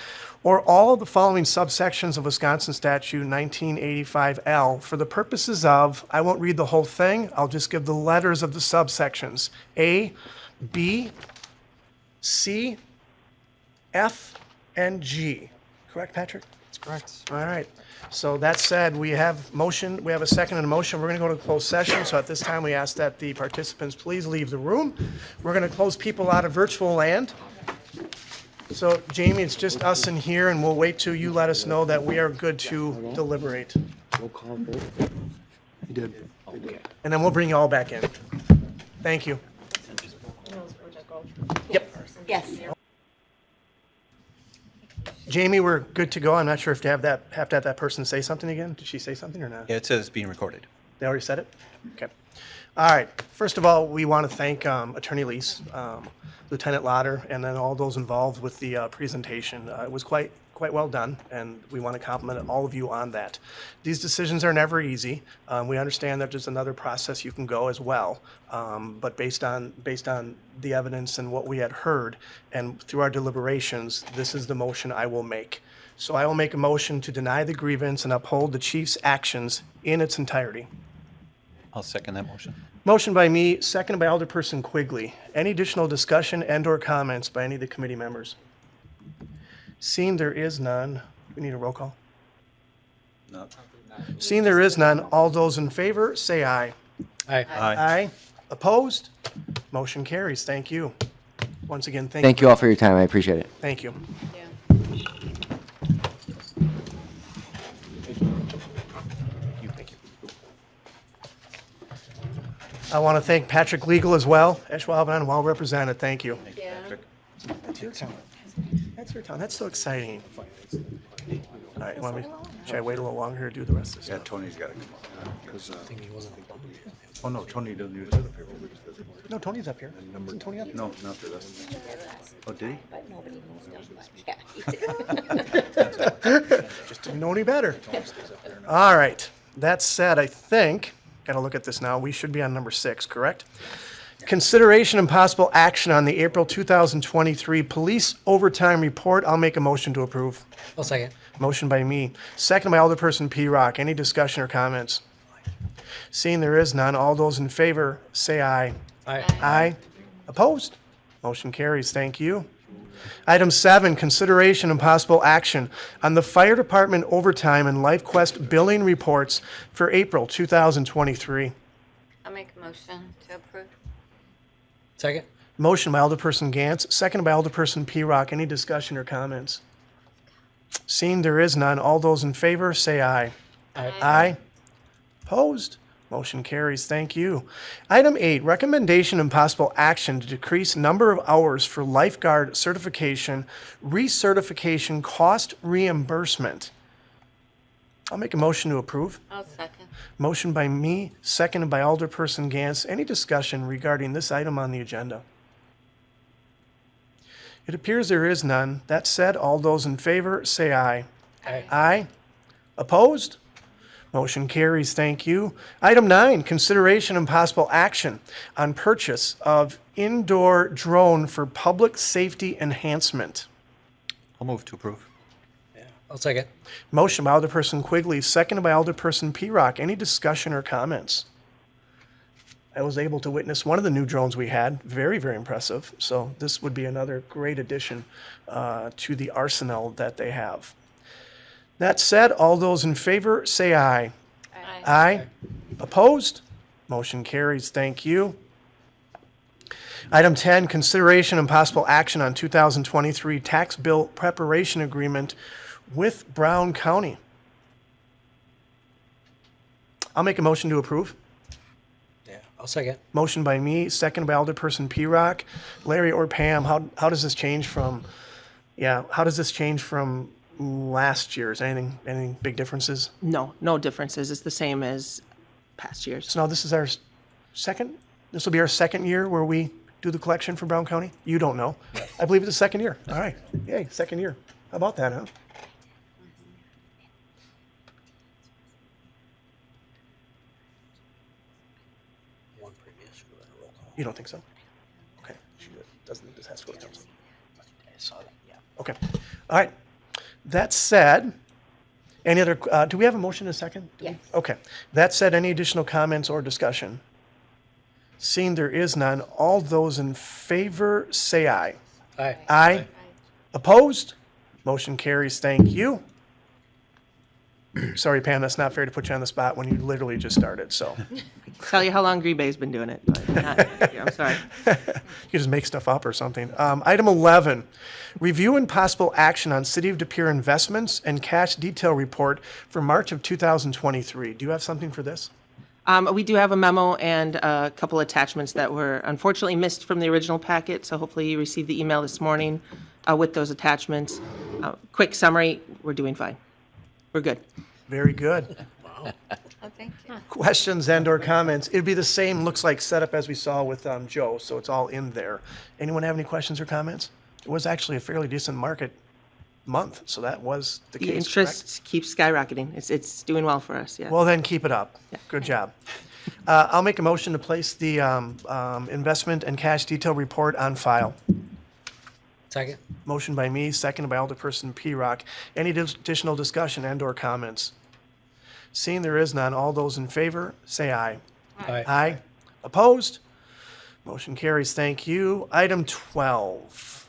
or all of the following subsections of Wisconsin Statute 1985L for the purposes of, I won't read the whole thing, I'll just give the letters of the subsections. A, B, C, F, and G. Correct, Patrick? That's correct. All right. So that said, we have a second and a motion. We're going to go to closed session. So at this time, we ask that the participants please leave the room. We're going to close people out of virtual land. So Jamie, it's just us in here, and we'll wait till you let us know that we are good to deliberate. Roll call vote. He did. And then we'll bring you all back in. Thank you. Yep. Yes. Jamie, we're good to go. I'm not sure if you have to have that person say something again. Did she say something or not? Yeah, it says it's being recorded. They already said it? Okay. All right. First of all, we want to thank Attorney Lease, Lieutenant Lauder, and then all those involved with the presentation. It was quite well done, and we want to compliment all of you on that. These decisions are never easy. We understand that there's another process you can go as well, but based on the evidence and what we had heard and through our deliberations, this is the motion I will make. So I will make a motion to deny the grievance and uphold the chief's actions in its entirety. I'll second that motion. Motion by me, seconded by Alderperson Quigley. Any additional discussion and/or comments by any of the committee members? Seeing there is none, we need a roll call. No. Seeing there is none, all those in favor, say aye. Aye. Aye. Opposed? Motion carries. Thank you. Once again, Thank you all for your time. I appreciate it. Thank you. Yeah. Thank you. I want to thank Patrick Legal as well. Eschwalben, well represented. Thank you. Yeah. That's your town. That's your town. That's so exciting. All right, should I wait a little longer to do the rest of this? Yeah, Tony's got to come on, because, oh, no, Tony doesn't use the payroll. No, Tony's up here. Isn't Tony up here? No, not for this. Oh, did he? But nobody knows that. Yeah, he did. Just didn't know any better. All right. That said, I think, got to look at this now, we should be on number 6, correct? Consideration and possible action on the April 2023 police overtime report. I'll make a motion to approve. I'll second. Motion by me, second by Alderperson P-Rock. Any discussion or comments? Seeing there is none, all those in favor, say aye. Aye. Aye. Opposed? Motion carries. Thank you. Item 7, consideration and possible action on the fire department overtime and LifeQuest billing reports for April 2023. I'll make a motion to approve. Second. Motion by Alderperson Gantz, second by Alderperson P-Rock. Any discussion or comments? Seeing there is none, all those in favor, say aye. Aye. Aye. Opposed? Motion carries. Thank you. Item 8, recommendation and possible action to decrease number of hours for lifeguard certification, recertification cost reimbursement. I'll make a motion to approve. I'll second. Motion by me, seconded by Alderperson Gantz. Any discussion regarding this item on the agenda? It appears there is none. That said, all those in favor, say aye. Aye. Aye. Opposed? Motion carries. Thank you. Item 9, consideration and possible action on purchase of indoor drone for public safety enhancement. I'll move to approve. I'll second. Motion by Alderperson Quigley, seconded by Alderperson P-Rock. Any discussion or comments? I was able to witness one of the new drones we had. Very, very impressive. So this would be another great addition to the arsenal that they have. That said, all those in favor, say aye. Aye. Aye. Opposed? Motion carries. Thank you. Item 10, consideration and possible action on 2023 tax bill preparation agreement with Brown County. I'll make a motion to approve. Yeah. I'll second. Motion by me, second by Alderperson P-Rock. Larry or Pam, how does this change from last year's? Anything big differences? No, no differences. It's the same as past years. So now this is our this will be our second year where we do the collection for Brown County? You don't know. I believe it's the second year. All right. Yay, second year. How about that, huh? One previous, should have been a roll call. You don't think so? Okay. This has to go to council. Yeah. Okay. All right. That said, any other, do we have a motion in a second? Yes. Okay. That said, any additional comments or discussion? Seeing there is none, all those in favor say aye. Aye. Aye. Opposed? Motion carries. Thank you. Sorry, Pam, that's not fair to put you on the spot when you literally just started, so. Tell you how long Green Bay's been doing it, but not, I'm sorry. You just make stuff up or something. Item 11, review and possible action on City of De Pere investments and cash detail report for March of 2023. Do you have something for this? We do have a memo and a couple attachments that were unfortunately missed from the original packet, so hopefully you received the email this morning with those attachments. Quick summary, we're doing fine. We're good. Very good. Oh, thank you. Questions and/or comments? It'd be the same, looks like, setup as we saw with Joe, so it's all in there. Anyone have any questions or comments? It was actually a fairly decent market month, so that was the case. The interest keeps skyrocketing. It's doing well for us, yeah. Well, then keep it up. Yeah. Good job. I'll make a motion to place the investment and cash detail report on file. Second? Motion by me, seconded by Alderperson P-Rock. Any additional discussion and/or comments? Seeing there is none, all those in favor, say aye. Aye. Aye. Opposed? Motion carries. Thank you. Item 12.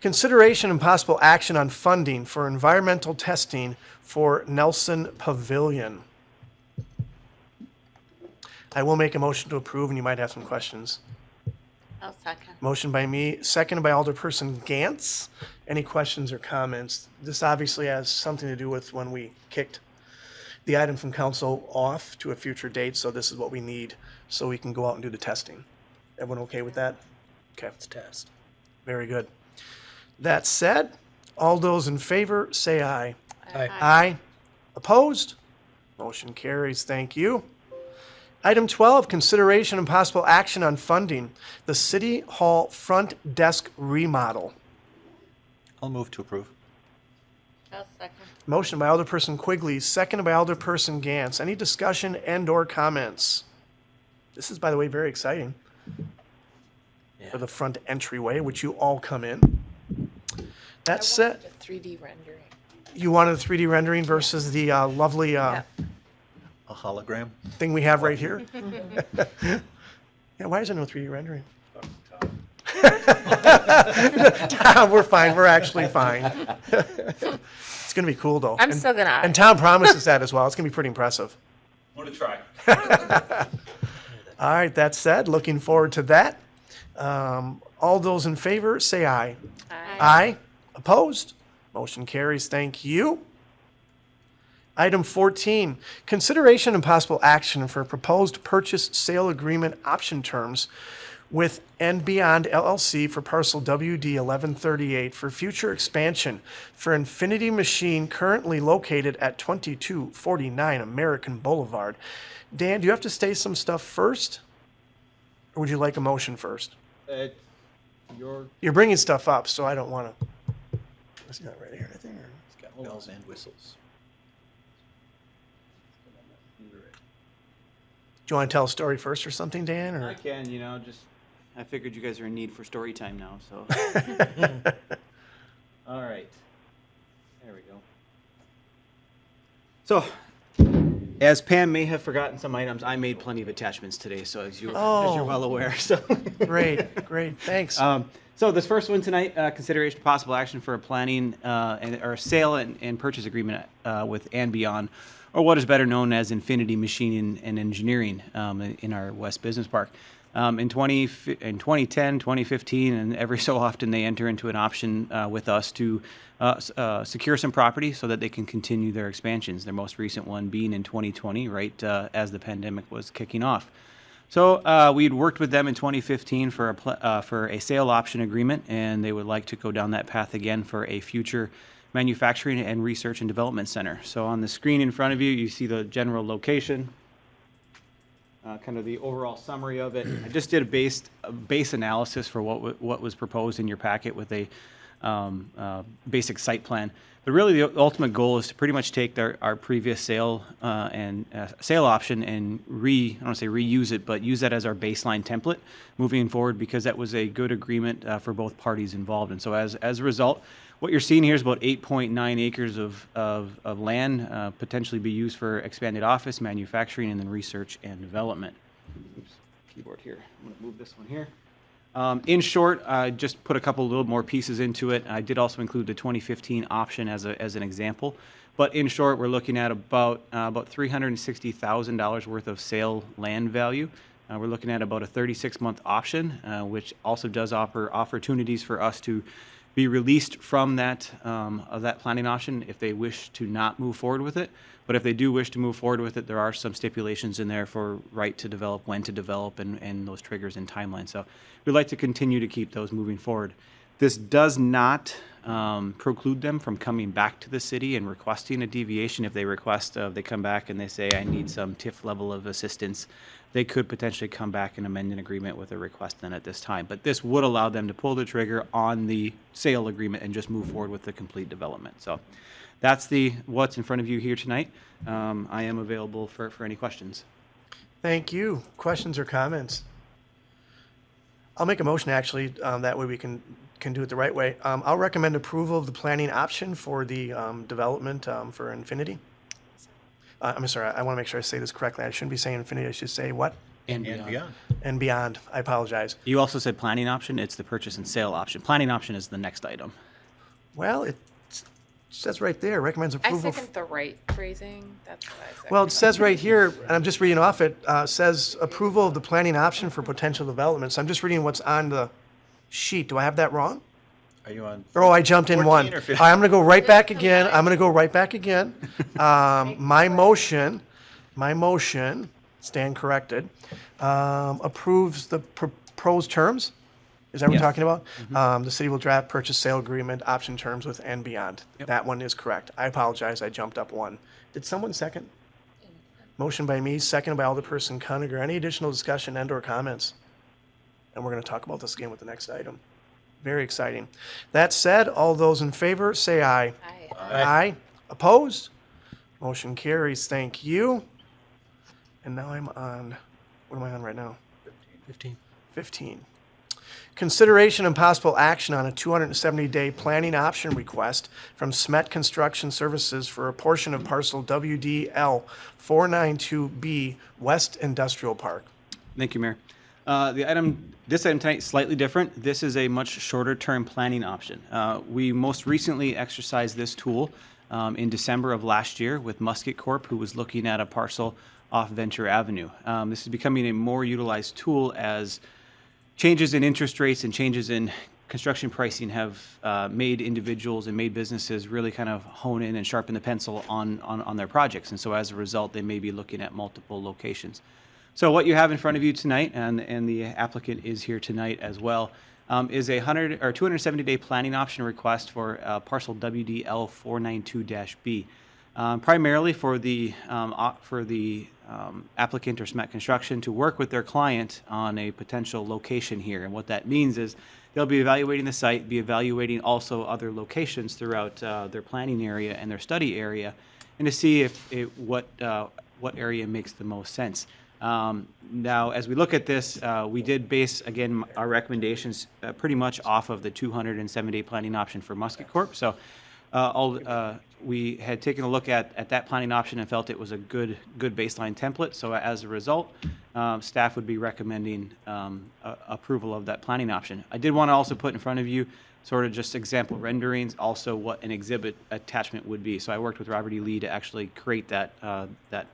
Consideration and possible action on funding for environmental testing for Nelson Pavilion. I will make a motion to approve, and you might have some questions. I'll second. Motion by me, seconded by Alderperson Gantz. Any questions or comments? This obviously has something to do with when we kicked the item from council off to a future date, so this is what we need so we can go out and do the testing. Everyone okay with that? Okay, Let's test. very good. That said, all those in favor say aye. Aye. Aye. Opposed? Motion carries. Thank you. Item 12, consideration and possible action on funding the City Hall front desk remodel. I'll move to approve. I'll second. Motion by Alderperson Quigley, seconded by Alderperson Gantz. Any discussion and/or comments? This is, by the way, very exciting for the front entryway, which you all come in. That said, A 3D rendering. you wanted a 3D rendering versus the lovely A hologram? thing we have right here? Yeah, why is there no 3D rendering? Tom, we're fine. We're actually fine. It's going to be cool, though. I'm still gonna eye. And Tom promises that as well. It's going to be pretty impressive. Want to try? All right, that said, looking forward to that. All those in favor, say aye. Aye. Aye. Opposed? Motion carries. Thank you. Item 14, consideration and possible action for proposed purchase sale agreement option terms with and Beyond LLC for Parcel WD-1138 for future expansion for Infinity Machine currently located at 2249 American Boulevard. Dan, do you have to say some stuff first? Or would you like a motion first? You're bringing stuff up, so I don't want to. Is he not right here, I think? Or? It's got bells and whistles. Do you want to tell a story first or something, Dan? Or? I can, I figured you guys are in need for story time now, so. All right. There we go. So, as Pam may have forgotten some items, I made plenty of attachments today, so as you're well aware, so. Great, thanks. So this first one tonight, consideration possible action for a planning or sale and purchase agreement with and Beyond, or what is better known as Infinity Machine and Engineering in our West Business Park. In 2010, 2015, and every so often they enter into an option with us to secure some property so that they can continue their expansions. Their most recent one being in 2020, right as the pandemic was kicking off. So we had worked with them in 2015 for a sale option agreement, and they would like to go down that path again for a future Manufacturing and Research and Development Center. So on the screen in front of you, you see the general location, kind of the overall summary of it. I just did a base analysis for what was proposed in your packet with a basic site plan. But really, the ultimate goal is to pretty much take our previous sale sale option and I don't want to say reuse it, but use that as our baseline template moving forward, because that was a good agreement for both parties involved. And so as a result, what you're seeing here is about 8.9 acres of land potentially be used for expanded office, manufacturing, and then research and development. Oops, keyboard here. I'm going to move this one here. In short, I just put a couple little more pieces into it. I did also include the 2015 option as an example. But in short, we're looking at about $360,000 worth of sale land value. We're looking at about a 36-month option, which also does offer opportunities for us to be released from that planning option if they wish to not move forward with it. But if they do wish to move forward with it, there are some stipulations in there for right to develop, when to develop, and those triggers and timelines. So we'd like to continue to keep those moving forward. This does not preclude them from coming back to the city and requesting a deviation. If they request, they come back and they say, I need some TIF level of assistance, they could potentially come back and amend an agreement with a request then at this time. But this would allow them to pull the trigger on the sale agreement and just move forward with the complete development. So that's what's in front of you here tonight. I am available for any questions. Thank you. Questions or comments? I'll make a motion, actually. That way we can do it the right way. I'll recommend approval of the planning option for the development for Infinity. I'm sorry, I want to make sure I say this correctly. I shouldn't be saying Infinity. I should say what? And beyond. And beyond. I apologize. You also said planning option. It's the purchase and sale option. Planning option is the next item. Well, it says right there, recommends I approval. second the right phrasing. That's what I second. Well, it says right here, and I'm just reading off it, says approval of the planning option for potential development. So I'm just reading what's on the sheet. Do I have that wrong? Are you on? Oh, I jumped in 14 one. or All 15? right, I'm going to go right back again. My motion, stand corrected, approves the proposed terms. Is that what we're talking about? The city will draft purchase sale agreement option terms with and beyond. Yep. That one is correct. I apologize. I jumped up one. Did someone second? Motion by me, seconded by Alderperson Cuniger. Any additional discussion and/or comments? And we're going to talk about this again with the next item. Very exciting. That said, all those in favor, say aye. Aye. Aye. Opposed? Motion carries. Thank you. And now I'm on, what am I on right now? 15. Consideration and possible action on a 270-day planning option request from Smet Construction Services for a portion of Parcel WD-L492-B West Industrial Park. Thank you, Mayor. This item tonight is slightly different. This is a much shorter term planning option. We most recently exercised this tool in December of last year with Musket Corp, who was looking at a parcel off Venture Avenue. This is becoming a more utilized tool as changes in interest rates and changes in construction pricing have made individuals and made businesses really kind of hone in and sharpen the pencil on their projects. And so as a result, they may be looking at multiple locations. So what you have in front of you tonight, and the applicant is here tonight as well, is a 270-day planning option request for Parcel WD-L492-B, primarily for the applicant or Smet Construction to work with their client on a potential location here. And what that means is they'll be evaluating the site, be evaluating also other locations throughout their planning area and their study area, and to see what area makes the most sense. Now, as we look at this, we did base, again, our recommendations pretty much off of the 207-day planning option for Musket Corp. So we had taken a look at that planning option and felt it was a good baseline template. So as a result, staff would be recommending approval of that planning option. I did want to also put in front of you sort of just example renderings, also what an exhibit attachment would be. So I worked with Robert E. Lee to actually create that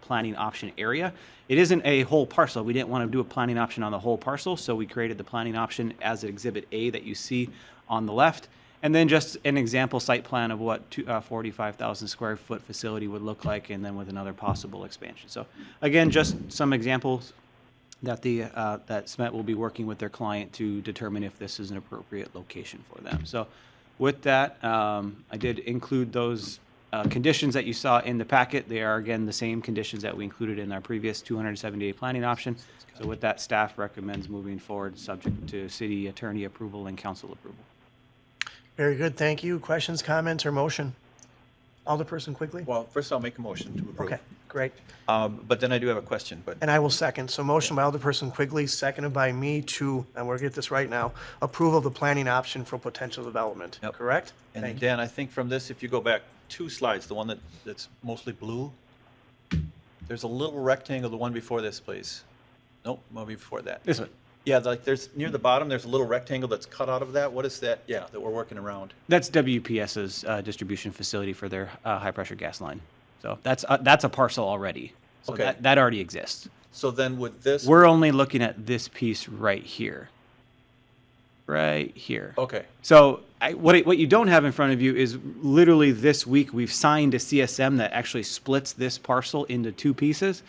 planning option area. It isn't a whole parcel. We didn't want to do a planning option on the whole parcel, so we created the planning option as Exhibit A that you see on the left, and then just an example site plan of what 45,000 square foot facility would look like, and then with another possible expansion. So again, just some examples that that Smet will be working with their client to determine if this is an appropriate location for them. So With that, I did include those conditions that you saw in the packet. They are, again, the same conditions that we included in our previous 270-day planning option. So with that, staff recommends moving forward, subject to city attorney approval and council approval. Very good, thank you. Questions, comments, or motion? Alderperson Quigley? Well, first I'll make a motion to approve. Okay, great. But then I do have a question, but And I will second. So motion by Alderperson Quigley, seconded by me to, and we'll get this right now, approval of the planning option for potential development, Yep. correct? and Thank you. Dan, I think from this, if you go back 2 slides, the one that's mostly blue, there's a little rectangle, the one before this, please. Nope, one before that. This one. Yeah, like there's, near the bottom, there's a little rectangle that's cut out of that. What is that? Yeah, that we're working around. That's WPS's distribution facility for their high-pressure gas line. So that's a parcel already. So Okay. that already exists. So then would this? We're only looking at this piece right here. Right here. Okay, So what you don't have in front of you is literally this week we've signed a CSM that actually splits this parcel into 2 pieces,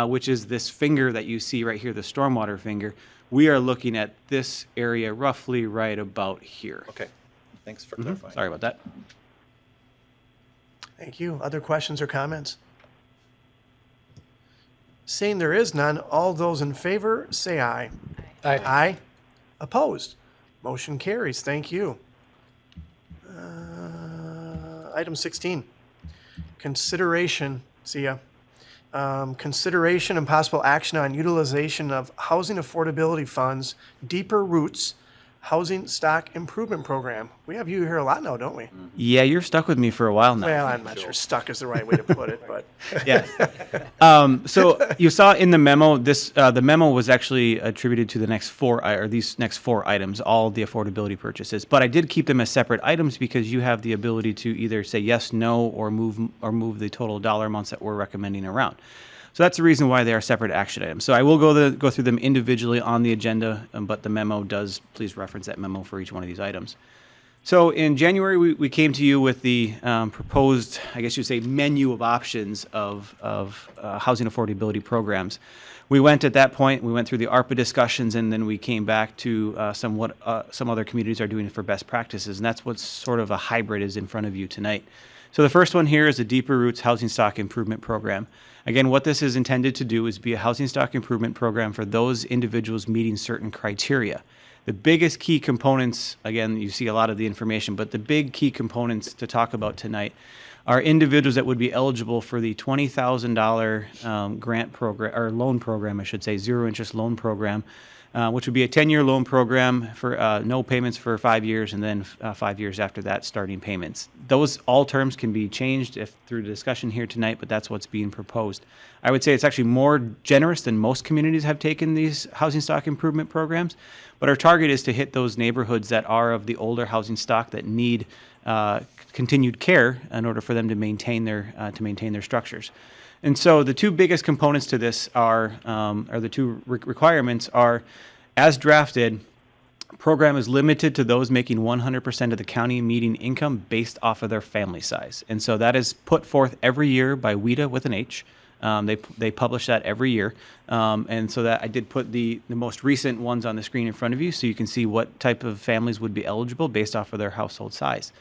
which is this finger that you see right here, the stormwater finger. We are looking at this area roughly right about here. okay. Thanks for clarifying. Sorry about that. Thank you. Other questions or comments? Seeing there is none, all those in favor, say aye. Aye. Aye. Opposed? Motion carries. Thank you. Item 16, consideration, see ya. Consideration and possible action on utilization of Housing Affordability Funds, Deeper Roots Housing Stock Improvement Program. We have you here a lot now, don't we? Yeah, you're stuck with me for a while now. Well, I'm not sure stuck is the right way to put it, but. Yeah. So you saw in the memo, the memo was actually attributed to the next 4, or these next 4 items, all the affordability purchases. But I did keep them as separate items because you have the ability to either say yes, no, or move the total dollar amounts that we're recommending around. So that's the reason why they are separate action items. So I will go through them individually on the agenda, but the memo does, please reference that memo for each one of these items. So in January, we came to you with the proposed, I guess you'd say, menu of options of housing affordability programs. We went at that point, we went through the ARPA discussions, and then we came back to some other communities are doing for best practices, and that's what sort of a hybrid is in front of you tonight. So the first one here is the Deeper Roots Housing Stock Improvement Program. Again, what this is intended to do is be a housing stock improvement program for those individuals meeting certain criteria. The biggest key components, again, you see a lot of the information, but the big key components to talk about tonight are individuals that would be eligible for the $20,000 grant program, or loan program, I should say, zero interest loan program, which would be a 10-year loan program for no payments for 5 years, and then 5 years after that, starting payments. Those all terms can be changed through the discussion here tonight, but that's what's being proposed. I would say it's actually more generous than most communities have taken these housing stock improvement programs, but our target is to hit those neighborhoods that are of the older housing stock that need continued care in order for them to maintain their structures. And so the 2 biggest components to this are the 2 requirements are, as drafted, program is limited to those making 100% of the county median income based off of their family size. And so that is put forth every year by WIDA with an H. They publish that every year. And so that I did put the most recent ones on the screen in front of you so you can see what type of families would be eligible based off of their household size.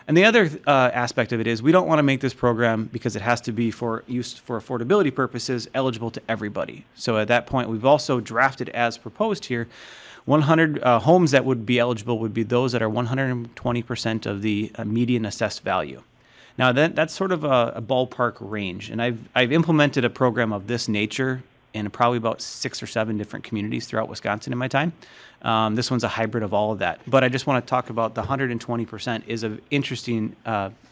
And the other aspect of it is we don't want to make this program, because it has to be for use for affordability purposes, eligible to everybody. So at that point, we've also drafted as proposed here, 100 homes that would be eligible would be those that are 120% of the median assessed value. Now that's sort of a ballpark range, and I've implemented a program of this nature in probably about 6 or 7 different communities throughout Wisconsin in my time. This one's a hybrid of all of that. But I just want to talk about the 120% is an interesting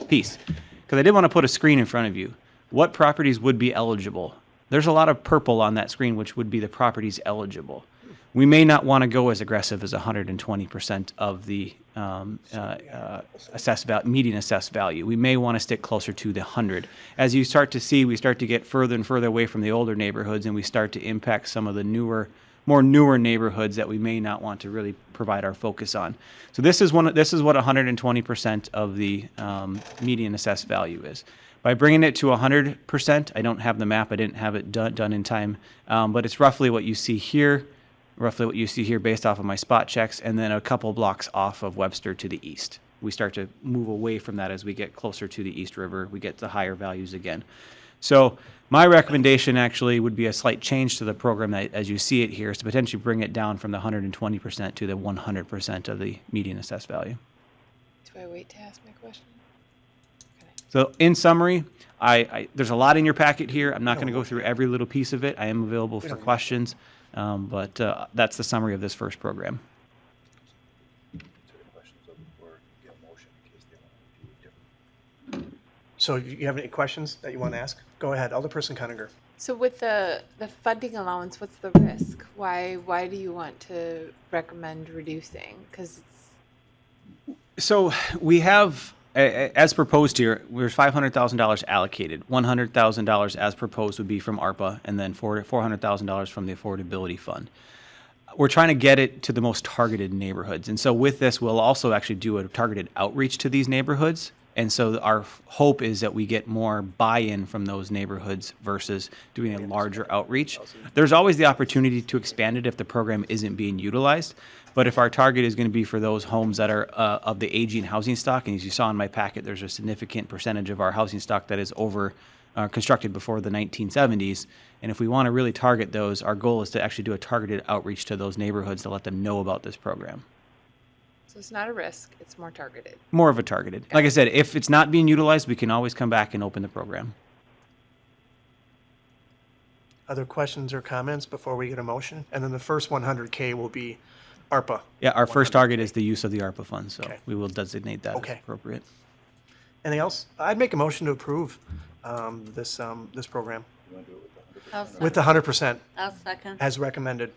piece, because I did want to put a screen in front of you. What properties would be eligible? There's a lot of purple on that screen, which would be the properties eligible. We may not want to go as aggressive as 120% of the median assessed value. We may want to stick closer to the 100. As you start to see, we start to get further and further away from the older neighborhoods, and we start to impact some of the more newer neighborhoods that we may not want to really provide our focus on. So this is what 120% of the median assessed value is. By bringing it to 100%, I don't have the map. I didn't have it done in time, but it's roughly what you see here. Roughly what you see here based off of my spot checks, and then a couple blocks off of Webster to the east. we start to move away from that as we get closer to the East River. We get to higher values again. So my recommendation actually would be a slight change to the program that, as you see it here, is to potentially bring it down from the 120% to the 100% of the median assessed value. Do I wait to ask my question? So in summary, there's a lot in your packet here. I'm not going to go through every little piece of it. I am available for questions, but that's the summary of this first program. So you have any questions that you want to ask? Go ahead, Alderperson Coninger. So with the funding allowance, what's the risk? Why do you want to recommend reducing? Because So we have, as proposed here, there's $500,000 allocated. $100,000 as proposed would be from ARPA, and then $400,000 from the Affordability Fund. We're trying to get it to the most targeted neighborhoods. And so with this, we'll also actually do a targeted outreach to these neighborhoods. And so our hope is that we get more buy-in from those neighborhoods versus doing a larger outreach. There's always the opportunity to expand it if the program isn't being utilized. But if our target is going to be for those homes that are of the aging housing stock, and as you saw in my packet, there's a significant percentage of our housing stock that is constructed before the 1970s. And if we want to really target those, our goal is to actually do a targeted outreach to those neighborhoods to let them know about this program. so it's not a risk, it's more targeted. More of a targeted. Like I said, if it's not being utilized, we can always come back and open the program. Other questions or comments before we get a motion? And then the first 100K will be ARPA. Yeah, our first target is the use of the ARPA funds, so Okay. we will designate that as Okay. appropriate. Anything else? I'd make a motion to approve this program with the 100% I'll second. as recommended.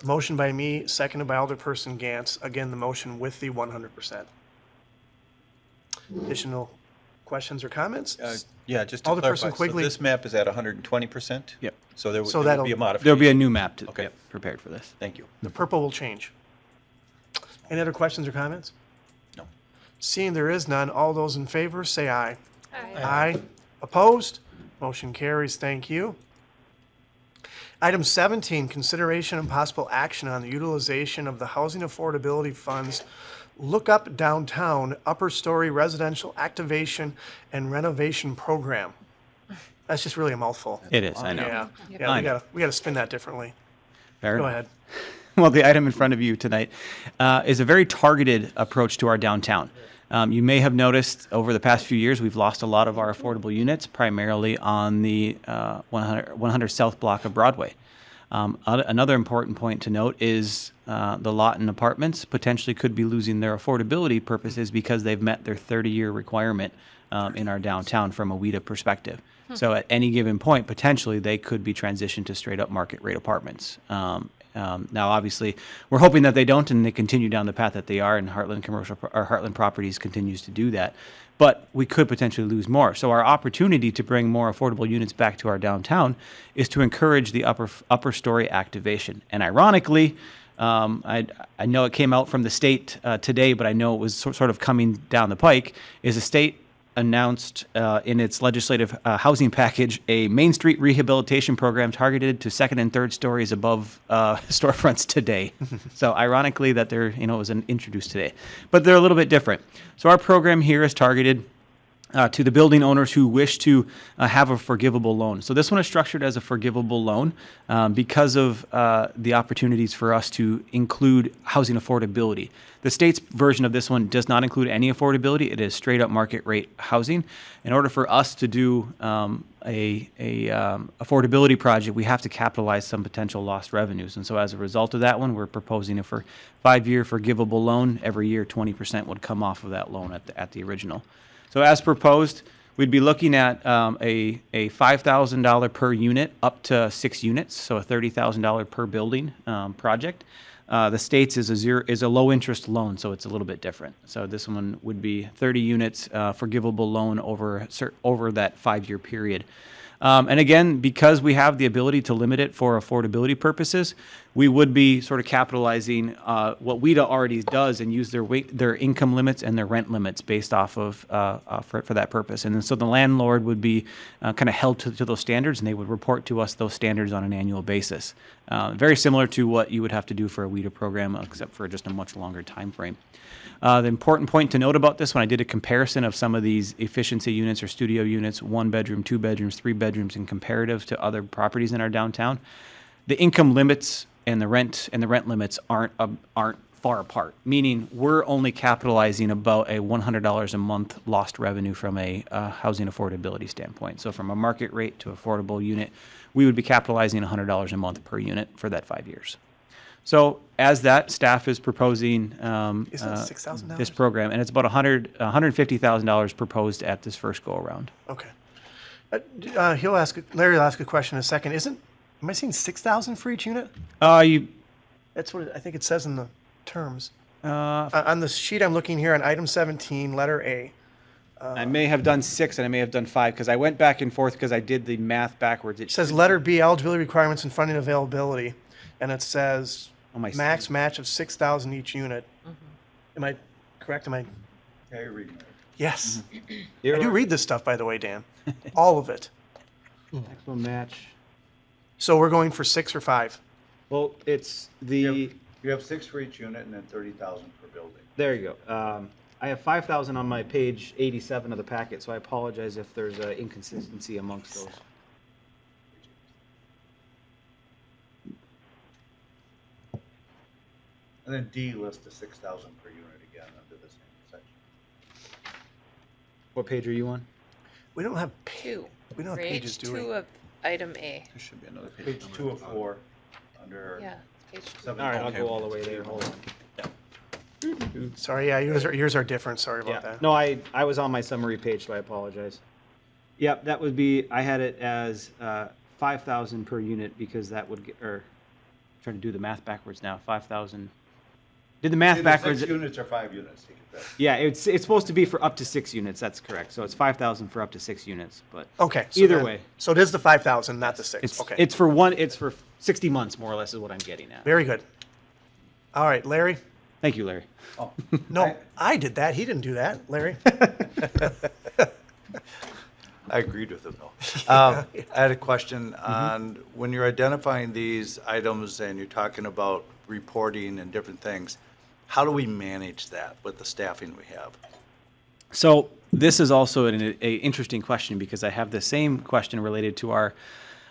Motion by me, seconded by Alderperson Gantz. Again, the motion with the 100%. Additional questions or comments? Yeah, just to Alderperson clarify, so Quigley. this map is at 120%? Yep. So there So would that'll- be a modification? There'll be a new map Okay. prepared for this. Thank you. The purple will change. Any other questions or comments? No. Seeing there is none, all those in favor say aye. Aye. Aye. Opposed? Motion carries. Thank you. Item 17, consideration and possible action on the utilization of the Housing Affordability Funds Look Up Downtown Upper Story Residential Activation and Renovation Program. That's just really a mouthful. It is, I know. Yeah, I know. we gotta spin that differently. Fair Go enough. ahead. Well, the item in front of you tonight is a very targeted approach to our downtown. You may have noticed over the past few years, we've lost a lot of our affordable units, primarily on the 100 South block of Broadway. Another important point to note is the Lawton Apartments potentially could be losing their affordability purposes because they've met their 30-year requirement in our downtown from a WIDA perspective. So at any given point, potentially they could be transitioned to straight up market rate apartments. Now, obviously, we're hoping that they don't and they continue down the path that they are, and Heartland Properties continues to do that. But we could potentially lose more. So our opportunity to bring more affordable units back to our downtown is to encourage the upper story activation. And ironically, I know it came out from the state today, but I know it was sort of coming down the pike, is the state announced in its legislative housing package a Main Street rehabilitation program targeted to second and third stories above storefronts today. So ironically that it was introduced today, but they're a little bit different. So our program here is targeted to the building owners who wish to have a forgivable loan. So this one is structured as a forgivable loan because of the opportunities for us to include housing affordability. The state's version of this one does not include any affordability. It is straight up market rate housing. In order for us to do a affordability project, we have to capitalize some potential lost revenues. And so as a result of that one, we're proposing a 5-year forgivable loan. Every year, 20% would come off of that loan at the original. So as proposed, we'd be looking at a $5,000 per unit up to 6 units, so a $30,000 per building project. The state's is a low interest loan, so it's a little bit different. So this one would be 30 units forgivable loan over that 5-year period. And again, because we have the ability to limit it for affordability purposes, we would be sort of capitalizing what WIDA already does and use their income limits and their rent limits based off of for that purpose. And so the landlord would be kind of held to those standards, and they would report to us those standards on an annual basis. Very similar to what you would have to do for a WIDA program, except for just a much longer time frame. The important point to note about this one, I did a comparison of some of these efficiency units or studio units, 1 bedroom, 2 bedrooms, 3 bedrooms in comparative to other properties in our downtown. The income limits and the rent limits aren't far apart, meaning we're only capitalizing about a $100 a month lost revenue from a housing affordability standpoint. So from a market rate to affordable unit, we would be capitalizing $100 a month per unit for that 5 years. So as that, staff is proposing Isn't it $6,000? this program, and it's about $150,000 proposed at this first go around. Okay. Larry will ask a question in a second. Am I seeing 6,000 for each unit? That's what I think it says in the terms. On the sheet I'm looking here on item 17, letter A. I may have done 6 and I may have done 5 because I went back and forth because I did the math backwards. It says letter B, eligibility requirements and funding availability, and it says max match of 6,000 each unit. Am I correct? Yeah, you're reading it. Yes. I do read this stuff, by the way, Dan. All of it. Maximum match. So we're going for 6 or 5? Well, it's the... You have 6 for each unit and then 30,000 per building. There you go. I have 5,000 on my page 87 of the packet, so I apologize if there's an inconsistency amongst those. And then D lists the 6,000 per unit again under the same section. What page are you on? We don't have 2. We don't have pages, do we? 2 of item A. There should be another page. Page 2 of 4 under. Yeah, page 2. All right, I'll go all the way there. Hold on. Sorry, yeah, yours are different. Sorry about that. No, I was on my summary page, so I apologize. Yep, that would be, I had it as 5,000 per unit because that would get, or trying to do the math backwards now, 5,000. Did the math backwards. 6 units or 5 units, take it back. Yeah, it's supposed to be for up to 6 units, that's correct. So it's 5,000 for up to 6 units, but Okay. So either then- way. So it is the 5,000, not the 6. It's, Okay. it's for 60 months, more or less, is what I'm getting at. Very good. All right, Larry. Thank you, Larry. Oh, No, I did that. He didn't do that, Larry. I agreed with him though. I had a question on when you're identifying these items and you're talking about reporting and different things, how do we manage that with the staffing we have? So this is also an interesting question because I have the same question related to our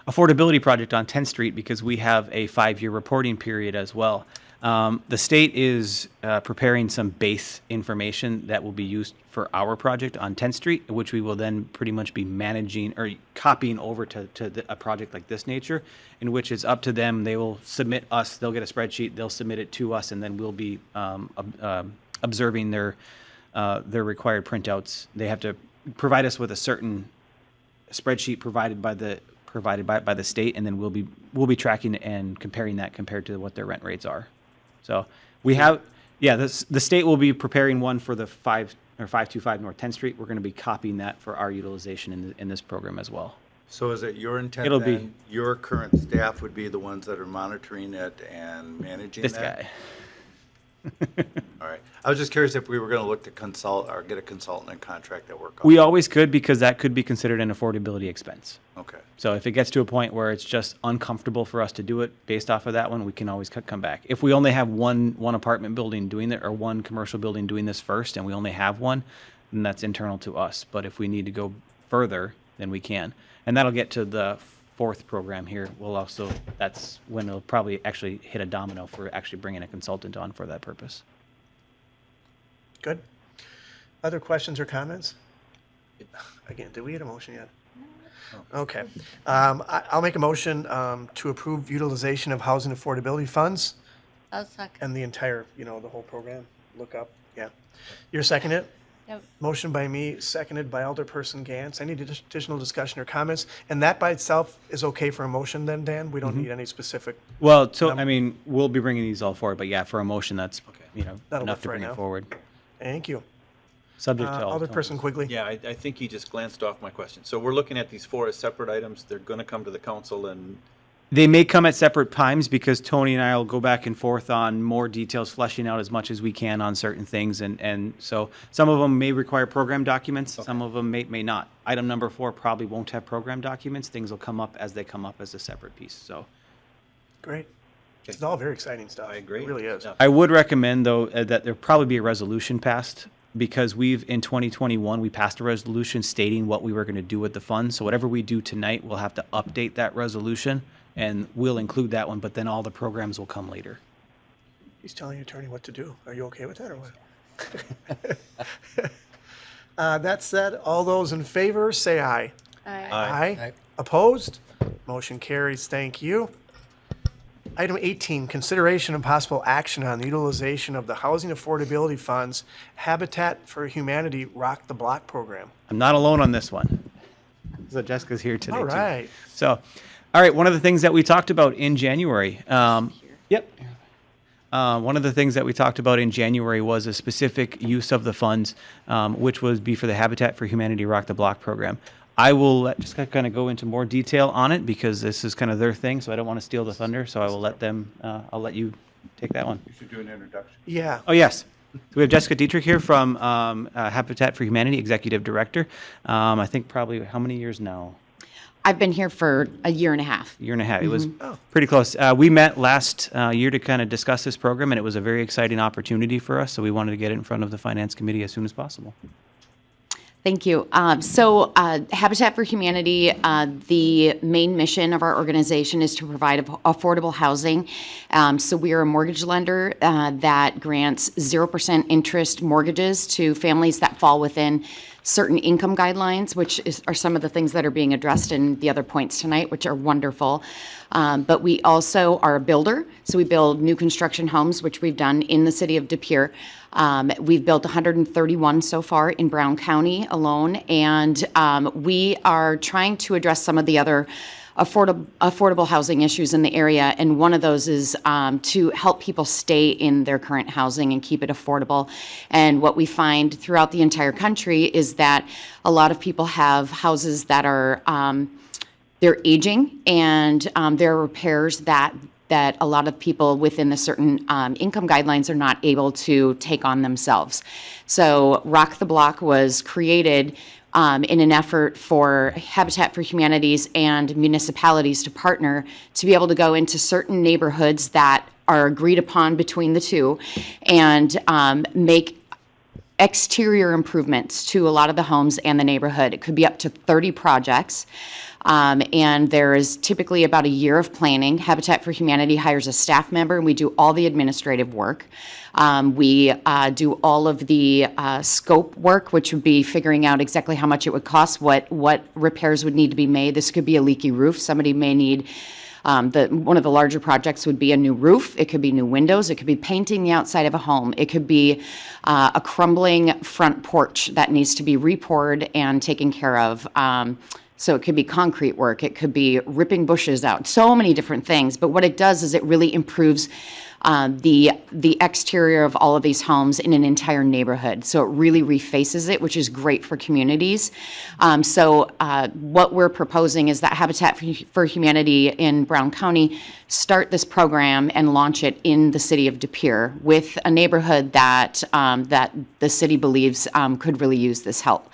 affordability project on 10th Street because we have a 5-year reporting period as well. The state is preparing some base information that will be used for our project on 10th Street, which we will then pretty much be managing or copying over to a project like this nature, in which it's up to them. They will submit us, they'll get a spreadsheet, they'll submit it to us, and then we'll be observing their required printouts. They have to provide us with a certain spreadsheet provided by the state, and then we'll be tracking and comparing that compared to what their rent rates are. So we have, the state will be preparing one for the 525 North 10th Street. We're going to be copying that for our utilization in this program as well. So is it your intent It'll then be- your current staff would be the ones that are monitoring it and managing This that? guy. All right. I was just curious if we were going to look to consult or get a consultant and contract that work on We it. always could because that could be considered an affordability expense. Okay. So if it gets to a point where it's just uncomfortable for us to do it based off of that one, we can always come back. If we only have one apartment building doing it or one commercial building doing this first and we only have one, then that's internal to us. But if we need to go further, then we can. And that'll get to the 4th program here. That's when it'll probably actually hit a domino for actually bringing a consultant on for that purpose. Good. Other questions or comments? Again, did we get a motion yet? Okay. I'll make a motion to approve utilization of housing affordability funds I'll second. and the entire, the whole program. Look up. Yeah. You're seconding it? Yep. Motion by me, seconded by Alderperson Gantz. Any additional discussion or comments? And that by itself is okay for a motion then, Dan? We don't need any specific. Well, so, I mean, we'll be bringing these all forward, but yeah, for a motion, that's, That'll work enough to for right bring now. it forward. Thank you. Subject to all. Alderperson Quigley. Yeah, I think he just glanced off my question. So we're looking at these 4 as separate items. They're going to come to the council and They may come at separate times because Tony and I will go back and forth on more details, fleshing out as much as we can on certain things. And so some of them may require program documents, some of them may not. Item number 4 probably won't have program documents. Things will come up as they come up as a separate piece, so. Great. It's all very exciting stuff. I agree. It really is. I would recommend, though, that there probably be a resolution passed, because in 2021, we passed a resolution stating what we were going to do with the funds. So whatever we do tonight, we'll have to update that resolution, and we'll include that one, but then all the programs will come later. He's telling your attorney what to do. Are you okay with that or what? That said, all those in favor, say aye. Aye. Aye. Opposed? Motion carries. Thank you. Item 18, consideration and possible action on the utilization of the Housing Affordability Funds Habitat for Humanity Rock the Block program. I'm not alone on this one. So Jessica's here today, All too. right. So, all right, one of the things that we talked about in January, one of the things that we talked about in January was a specific use of the funds, which would be for the Habitat for Humanity Rock the Block program. I will just kind of go into more detail on it because this is kind of their thing, so I don't want to steal the thunder, so I will let them, I'll let you take that one. You should do an introduction. Yeah. Oh, yes. So we have Jessica Dietrich here from Habitat for Humanity, Executive Director. I think probably how many years now? I've been here for a year and a half. Year and a half. It was pretty close. We met last year to kind of discuss this program, and it was a very exciting opportunity for us, so we wanted to get it in front of the Finance Committee as soon as possible. Thank you. Habitat for Humanity, the main mission of our organization is to provide affordable housing. So we are a mortgage lender that grants 0% interest mortgages to families that fall within certain income guidelines, which are some of the things that are being addressed in the other points tonight, which are wonderful. But we also are a builder, so we build new construction homes, which we've done in the city of De Pere. We've built 131 so far in Brown County alone, and we are trying to address some of the other affordable housing issues in the area, and one of those is to help people stay in their current housing and keep it affordable. And what we find throughout the entire country is that a lot of people have houses that are they're aging, and there are repairs that a lot of people within the certain income guidelines are not able to take on themselves. So Rock the Block was created in an effort for Habitat for Humanities and municipalities to partner to be able to go into certain neighborhoods that are agreed upon between the two and make exterior improvements to a lot of the homes and the neighborhood. It could be up to 30 projects. And there is typically about a year of planning. Habitat for Humanity hires a staff member, and we do all the administrative work. We do all of the scope work, which would be figuring out exactly how much it would cost, what repairs would need to be made. This could be a leaky roof. Somebody may need one of the larger projects would be a new roof. It could be new windows. It could be painting the outside of a home. It could be a crumbling front porch that needs to be repoured and taken care of. So it could be concrete work. It could be ripping bushes out. So many different things. But what it does is it really improves the exterior of all of these homes in an entire neighborhood. So it really refaces it, which is great for communities. What we're proposing is that Habitat for Humanity in Brown County start this program and launch it in the city of De Pere with a neighborhood that the city believes could really use this help.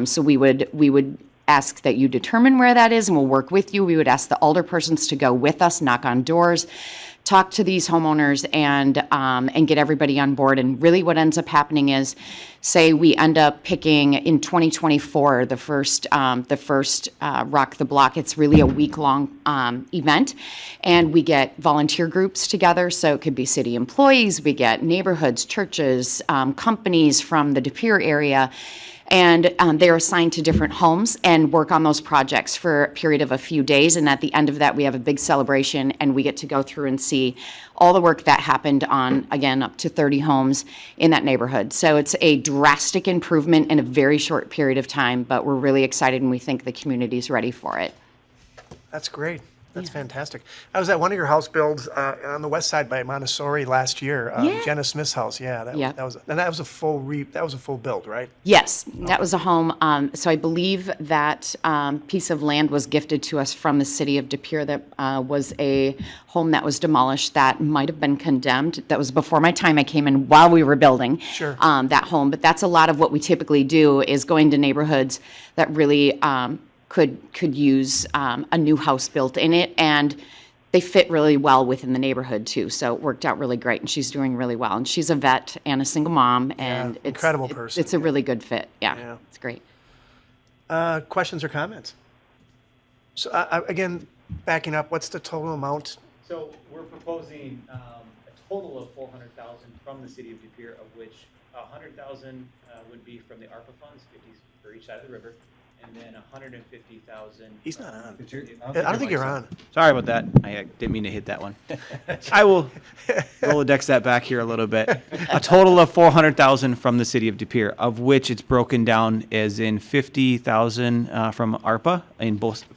So we would ask that you determine where that is, and we'll work with you. We would ask the alderpersons to go with us, knock on doors, talk to these homeowners, and get everybody on board. And really what ends up happening is, say we end up picking in 2024 the first Rock the Block. It's really a week-long event, and we get volunteer groups together. So it could be city employees, we get neighborhoods, churches, companies from the De Pere area, and they are assigned to different homes and work on those projects for a period of a few days. And at the end of that, we have a big celebration, and we get to go through and see all the work that happened on, again, up to 30 homes in that neighborhood. So it's a drastic improvement in a very short period of time, but we're really excited, and we think the community's ready for it. That's great. That's fantastic. I was at one of your house builds on the west side by Montessori last year. Jenna Smith's house. Yeah, that was a full build, right? Yes, that was a home. So I believe that piece of land was gifted to us from the city of De Pere. That was a home that was demolished. That might have been condemned. That was before my time. I came in while we were building that home. But that's a lot of what we typically do, is going to neighborhoods that really could use a new house built in it. And they fit really well within the neighborhood too. So it worked out really great, and she's doing really well. And she's a vet and a single mom, and it's incredible person. It's a really good fit. Yeah, Yeah. it's great. Questions or comments? So again, backing up, what's the total amount? So we're proposing a total of 400,000 from the city of De Pere, of which 100,000 would be from the ARPA funds, 50 for each side of the river, and then 150,000. He's not on. I I don't think you're on. Sorry about that. I didn't mean to hit that one. I will Rolodex that back here a little bit. A total of 400,000 from the city of De Pere, of which it's broken down as in 50,000 from ARPA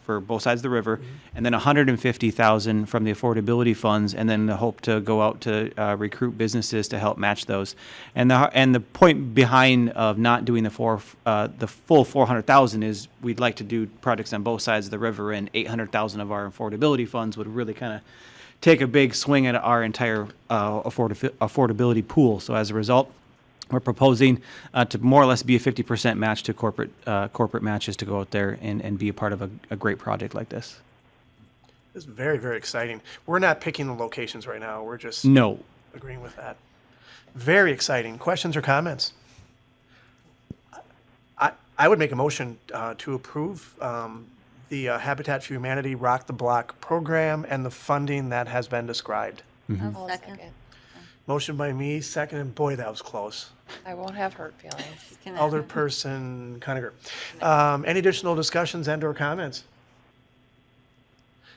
for both sides of the river, and then 150,000 from the affordability funds, and then the hope to go out to recruit businesses to help match those. And the point behind of not doing the full 400,000 is we'd like to do projects on both sides of the river, and 800,000 of our affordability funds would really kind of take a big swing at our entire affordability pool. So as a result, we're proposing to more or less be a 50% match to corporate matches to go out there and be a part of a great project like this. This is very, very exciting. We're not picking the locations right now. We're just agreeing with that. Very exciting. Questions or comments? I would make a motion to approve the Habitat for Humanity Rock the Block program and the funding that has been described. I'll second. Motion by me, second, and boy, that was close. I won't have hurt feelings. Alderperson Conacher. Any additional discussions and/or comments?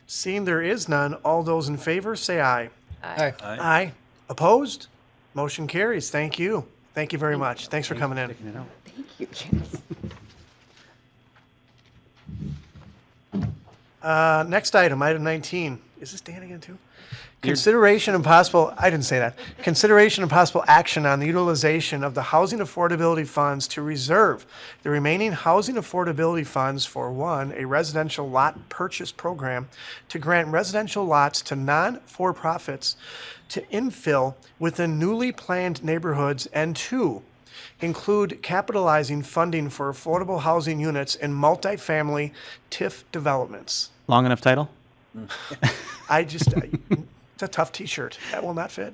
Seeing there is none, all those in favor say aye. Aye. Aye. Opposed? Motion carries. Thank you. Thank you very much. Thanks for coming in. Thank you, Janice. Next item, item 19. Is this Dan again too? Consideration and possible, I didn't say that. Consideration and possible action on the utilization of the Housing Affordability Funds to reserve the remaining Housing Affordability Funds for one, a residential lot purchase program to grant residential lots to non-for-profits to infill within newly planned neighborhoods, and two, include capitalizing funding for affordable housing units in multifamily TIF developments. Long enough title? It's a tough t-shirt. That will not fit.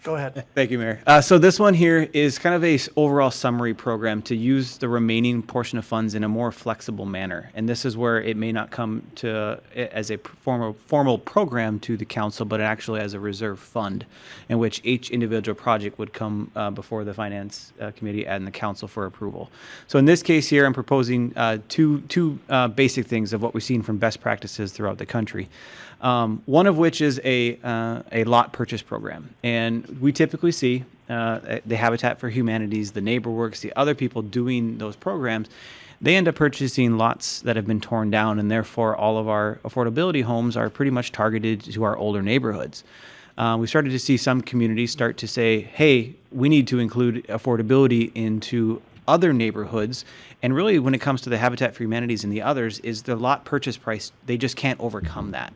Go ahead. Thank you, Mayor. So this one here is kind of a overall summary program to use the remaining portion of funds in a more flexible manner. And this is where it may not come to as a formal program to the council, but actually as a reserve fund in which each individual project would come before the finance committee and the council for approval. So in this case here, I'm proposing two basic things of what we've seen from best practices throughout the country. One of which is a lot purchase program. And we typically see the Habitat for Humanities, the NeighborWorks, the other people doing those programs, they end up purchasing lots that have been torn down, and therefore all of our affordability homes are pretty much targeted to our older neighborhoods. We started to see some communities start to say, hey, we need to include affordability into other neighborhoods. And really, when it comes to the Habitat for Humanities and the others, is the lot purchase price, they just can't overcome that.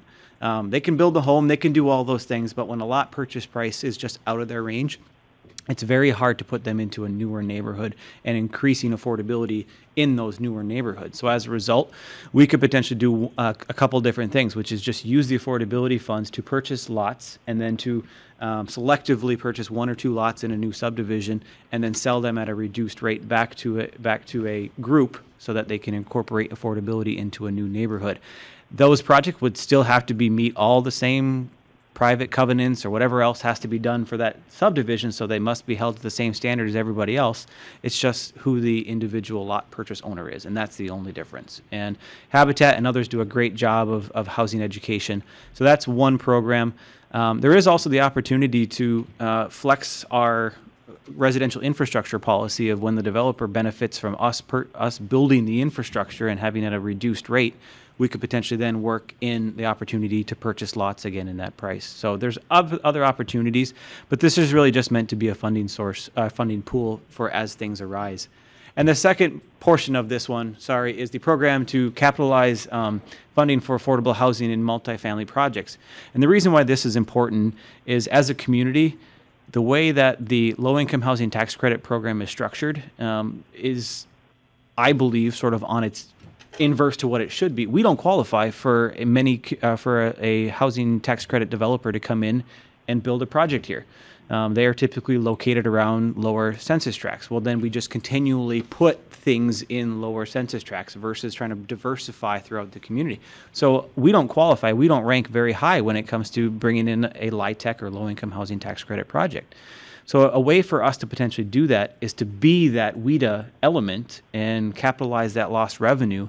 They can build a home, they can do all those things, but when a lot purchase price is just out of their range, it's very hard to put them into a newer neighborhood and increasing affordability in those newer neighborhoods. So as a result, we could potentially do a couple different things, which is just use the affordability funds to purchase lots and then to selectively purchase one or two lots in a new subdivision and then sell them at a reduced rate back to a group so that they can incorporate affordability into a new neighborhood. Those projects would still have to meet all the same private covenants or whatever else has to be done for that subdivision, so they must be held to the same standard as everybody else. It's just who the individual lot purchase owner is, and that's the only difference. And Habitat and others do a great job of housing education. So that's one program. There is also the opportunity to flex our residential infrastructure policy of when the developer benefits from us building the infrastructure and having it at a reduced rate. We could potentially then work in the opportunity to purchase lots again in that price. So there's other opportunities, but this is really just meant to be a funding source, funding pool for as things arise. And the second portion of this one, is the program to capitalize funding for affordable housing in multifamily projects. And the reason why this is important is, as a community, the way that the low-income housing tax credit program is structured is, I believe, sort of on its inverse to what it should be. We don't qualify for a housing tax credit developer to come in and build a project here. They are typically located around lower census tracts. Well, then we just continually put things in lower census tracts versus trying to diversify throughout the community. So we don't qualify. We don't rank very high when it comes to bringing in a LIHTC or low-income housing tax credit project. So a way for us to potentially do that is to be that WIDA element and capitalize that lost revenue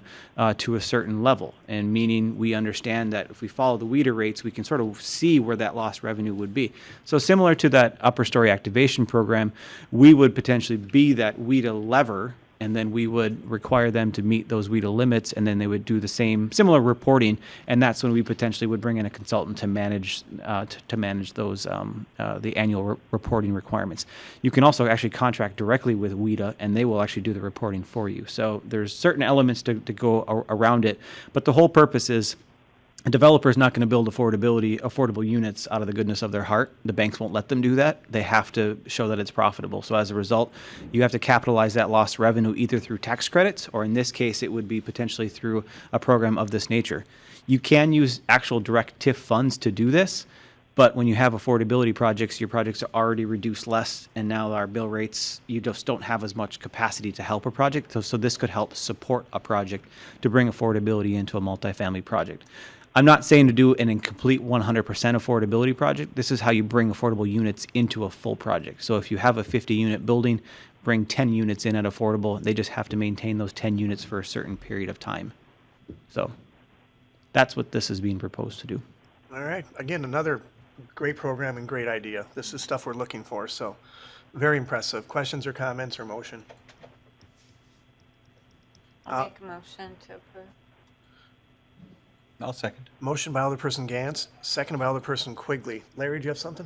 to a certain level. And meaning we understand that if we follow the WIDA rates, we can sort of see where that lost revenue would be. So similar to that upper story activation program, we would potentially be that WIDA lever, and then we would require them to meet those WIDA limits, and then they would do the same similar reporting, and that's when we potentially would bring in a consultant to manage those the annual reporting requirements. You can also actually contract directly with WIDA, and they will actually do the reporting for you. So there's certain elements to go around it, but the whole purpose is a developer is not going to build affordable units out of the goodness of their heart. The banks won't let them do that. They have to show that it's profitable. So as a result, you have to capitalize that lost revenue either through tax credits, or in this case, it would be potentially through a program of this nature. You can use actual direct TIF funds to do this, but when you have affordability projects, your projects are already reduced less, and now our bill rates, you just don't have as much capacity to help a project. So this could help support a project to bring affordability into a multifamily project. I'm not saying to do an incomplete 100% affordability project. This is how you bring affordable units into a full project. So if you have a 50-unit building, bring 10 units in at affordable. They just have to maintain those 10 units for a certain period of time. So that's what this is being proposed to do. All right. Again, another great program and great idea. This is stuff we're looking for, so very impressive. Questions or comments or motion? I'll make a motion to approve. I'll second. Motion by Alderperson Gantz, second by Alderperson Quigley. Larry, do you have something?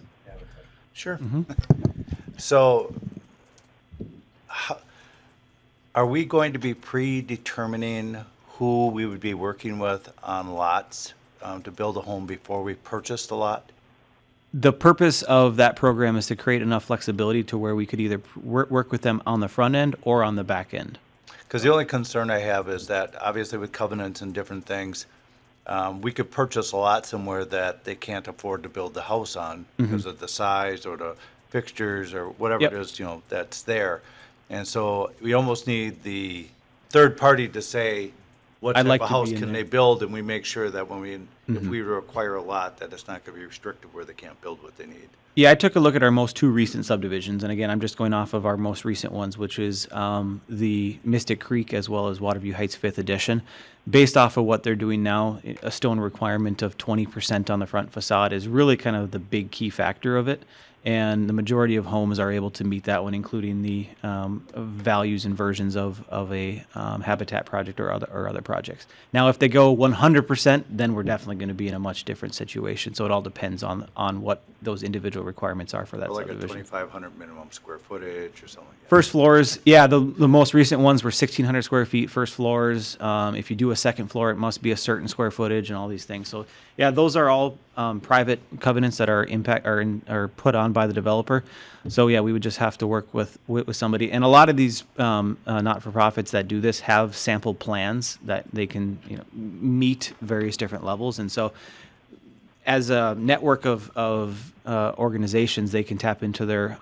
Sure. So are we going to be predetermining who we would be working with on lots to build a home before we purchase the lot? The purpose of that program is to create enough flexibility to where we could either work with them on the front end or on the back end. Because the only concern I have is that obviously with covenants and different things, we could purchase a lot somewhere that they can't afford to build the house on because of the size or the fixtures or whatever it is, that's there. And so we almost need the third party to say what type of house can they build, and we make sure that when if we require a lot, that it's not going to be restrictive where they can't build what they need. Yeah, I took a look at our two recent subdivisions, and again, I'm just going off of our most recent ones, which is the Mystic Creek as well as Waterview Heights 5th Edition. Based off of what they're doing now, a stone requirement of 20% on the front facade is really kind of the big key factor of it. And the majority of homes are able to meet that one, including the values and versions of a habitat project or other projects. Now, if they go 100%, then we're definitely going to be in a much different situation. So it all depends on what those individual requirements are for that Like subdivision. a 2,500 minimum square footage or something like that. First floors, yeah, the most recent ones were 1,600 square feet first floors. If you do a second floor, it must be a certain square footage and all these things. So yeah, those are all private covenants that are put on by the developer. So yeah, we would just have to work with somebody. And a lot of these not-for-profits that do this have sample plans that they can meet various different levels. And so as a network of organizations, they can tap into their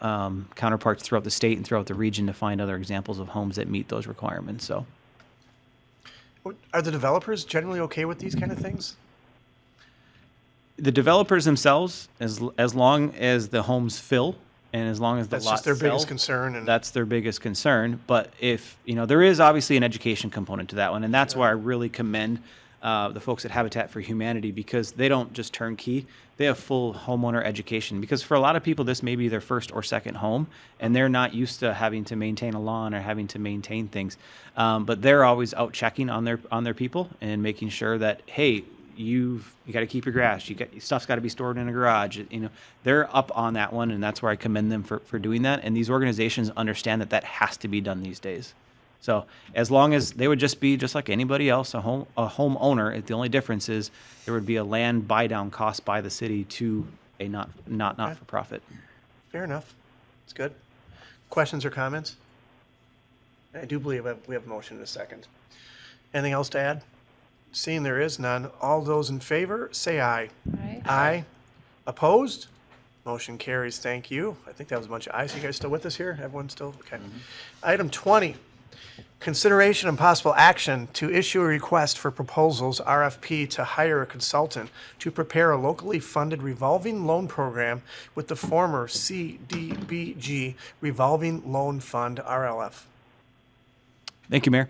counterparts throughout the state and throughout the region to find other examples of homes that meet those requirements. So, are the developers generally okay with these kind of things? The developers themselves, as long as the homes fill and as long as the That's lots just their sell, biggest concern. And that's their biggest concern. But if there is obviously an education component to that one, and that's why I really commend the folks at Habitat for Humanity, because they don't just turnkey, they have full homeowner education. Because for a lot of people, this may be their first or second home, and they're not used to having to maintain a lawn or having to maintain things. But they're always out checking on their people and making sure that, hey, you got to keep your grass. Stuff's got to be stored in a garage. They're up on that one, and that's where I commend them for doing that. And these organizations understand that has to be done these days. So as long as they would just be just like anybody else, a homeowner, the only difference is there would be a land buy down cost by the city to a not for profit. Fair enough. It's good. Questions or comments? I do believe we have a motion in a second. Anything else to add? Seeing there is none, all those in favor, say aye. Aye. Aye. Opposed? Motion carries. Thank you. I think that was a bunch of ayes. You guys still with us here? Everyone still? Okay. Item 20, consideration and possible action to issue a request for proposals, RFP, to hire a consultant to prepare a locally funded revolving loan program with the former CDBG Revolving Loan Fund, RLF. Thank you, Mayor.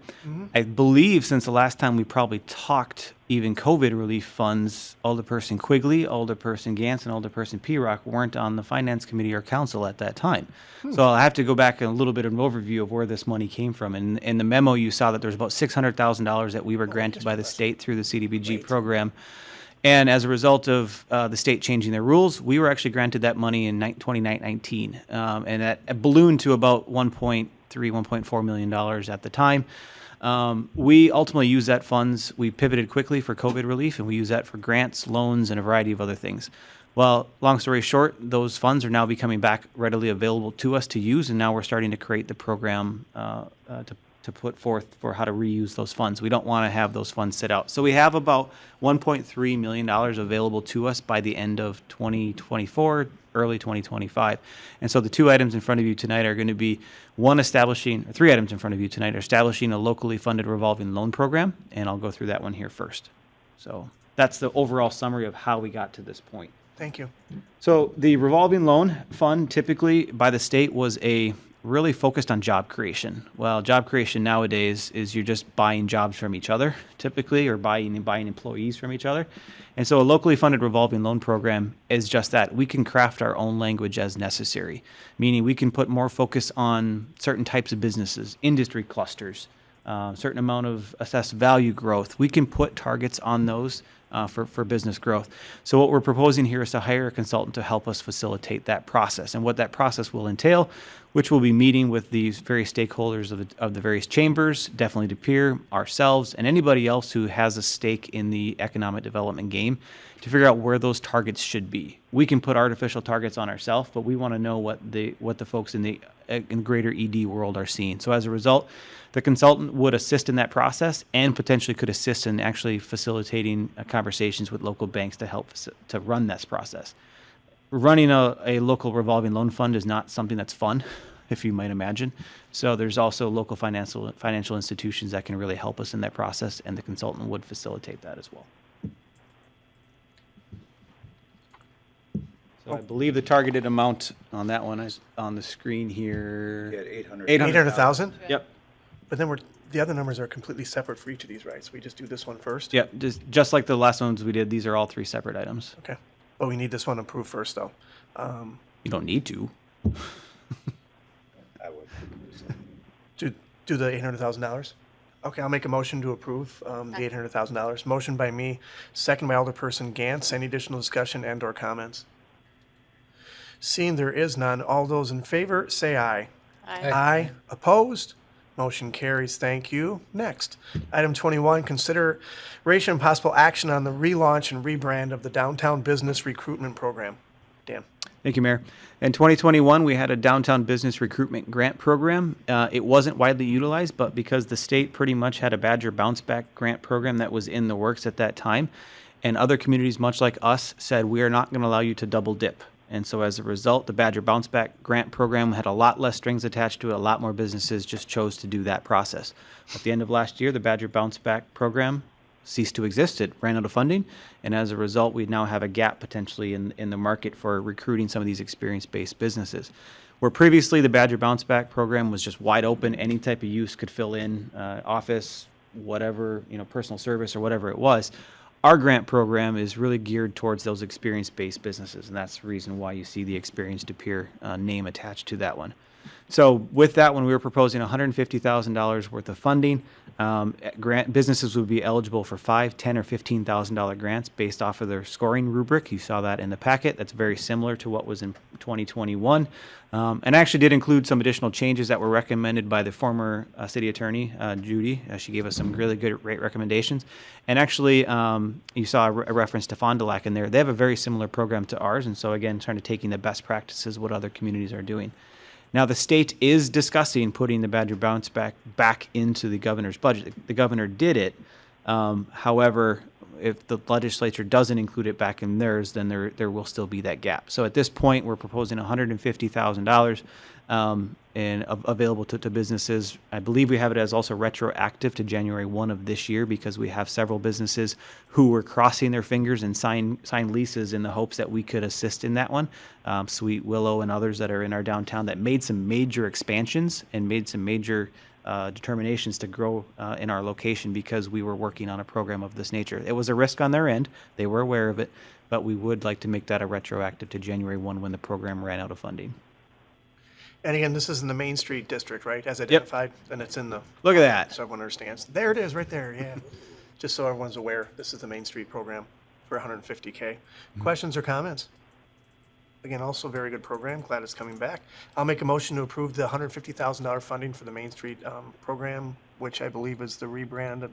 I believe since the last time we probably talked even COVID relief funds, Alderperson Quigley, Alderperson Gantz, and Alderperson Pirock weren't on the Finance Committee or Council at that time. So I'll have to go back and a little bit of an overview of where this money came from. And in the memo, you saw that there's about $600,000 that we were granted by the state through the CDBG program. And as a result of the state changing their rules, we were actually granted that money in 2019. And that ballooned to about $1.4 million at the time. We ultimately used that funds. We pivoted quickly for COVID relief, and we use that for grants, loans, and a variety of other things. Well, long story short, those funds are now becoming back readily available to us to use, and now we're starting to create the program to put forth for how to reuse those funds. We don't want to have those funds sit out. So we have about $1.3 million available to us by the end of 2024, early 2025. And so the two items in front of you tonight are going to be three items in front of you tonight are establishing a locally funded revolving loan program, and I'll go through that one here first. So that's the overall summary of how we got to this point. Thank you. So the revolving loan fund typically by the state was really focused on job creation. Well, job creation nowadays is you're just buying jobs from each other, typically, or buying employees from each other. And so a locally funded revolving loan program is just that. We can craft our own language as necessary, meaning we can put more focus on certain types of businesses, industry clusters, certain amount of assessed value growth. We can put targets on those for business growth. So what we're proposing here is to hire a consultant to help us facilitate that process. And what that process will entail, which will be meeting with these various stakeholders of the various chambers, definitely DPMC, ourselves, and anybody else who has a stake in the economic development game to figure out where those targets should be. We can put artificial targets on ourselves, but we want to know what the folks in the greater ED world are seeing. So as a result, the consultant would assist in that process and potentially could assist in actually facilitating conversations with local banks to help to run this process. Running a local revolving loan fund is not something that's fun, if you might imagine. So there's also local financial institutions that can really help us in that process, and the consultant would facilitate that as well. So I believe the targeted amount on that one is on the screen here. Yeah, 800,000? Yep. But then the other numbers are completely separate for each of these, right? So we just do this one first? Yep, just like the last ones we did, these are all three separate items. Okay. But we need this one approved first, though. You don't need to. I would. Do the $800,000? Okay, I'll make a motion to approve the $800,000. Motion by me, second by Alderperson Gantz. Any additional discussion and/or comments? Seeing there is none, all those in favor say aye. Aye. Aye. Opposed? Motion carries. Thank you. Next, item 21, consideration and possible action on the relaunch and rebrand of the Downtown Business Recruitment Program. Dan. Thank you, Mayor. In 2021, we had a downtown business recruitment grant program. It wasn't widely utilized, but because the state pretty much had a Badger Bounce Back grant program that was in the works at that time, and other communities, much like us, said we are not going to allow you to double dip. And so as a result, the Badger Bounce Back grant program had a lot less strings attached to it. A lot more businesses just chose to do that process. At the end of last year, the Badger Bounce Back program ceased to exist. It ran out of funding. And as a result, we now have a gap potentially in the market for recruiting some of these experience-based businesses. Where previously the Badger Bounce Back program was just wide open, any type of use could fill in, office, whatever, personal service or whatever it was. Our grant program is really geared towards those experience-based businesses, and that's the reason why you see the Experience to Peer name attached to that one. So with that one, we were proposing $150,000 worth of funding. Businesses would be eligible for $5,000, $10,000, or $15,000 grants based off of their scoring rubric. You saw that in the packet. That's very similar to what was in 2021. And actually did include some additional changes that were recommended by the former city attorney, Judy. She gave us some really good rate recommendations. And actually, you saw a reference to Fond du Lac in there. They have a very similar program to ours. And so again, trying to taking the best practices, what other communities are doing. Now, the state is discussing putting the Badger bounce back into the governor's budget. The governor did it. However, if the legislature doesn't include it back in theirs, then there will still be that gap. So at this point, we're proposing $150,000 and available to businesses. I believe we have it as also retroactive to January 1 of this year, because we have several businesses who were crossing their fingers and signed leases in the hopes that we could assist in that one. Sweet Willow and others that are in our downtown that made some major expansions and made some major determinations to grow in our location because we were working on a program of this nature. It was a risk on their end. They were aware of it, but we would like to make that a retroactive to January 1 when the program ran out of funding. And again, this is in the Main Street district, right, as identified? And it's in the... Look at that. So everyone understands. There it is, right there, yeah. Just so everyone's aware, this is the Main Street program for $150K. Questions or comments? Again, also a very good program. Glad it's coming back. I'll make a motion to approve the $150,000 funding for the Main Street program, which I believe is the rebrand.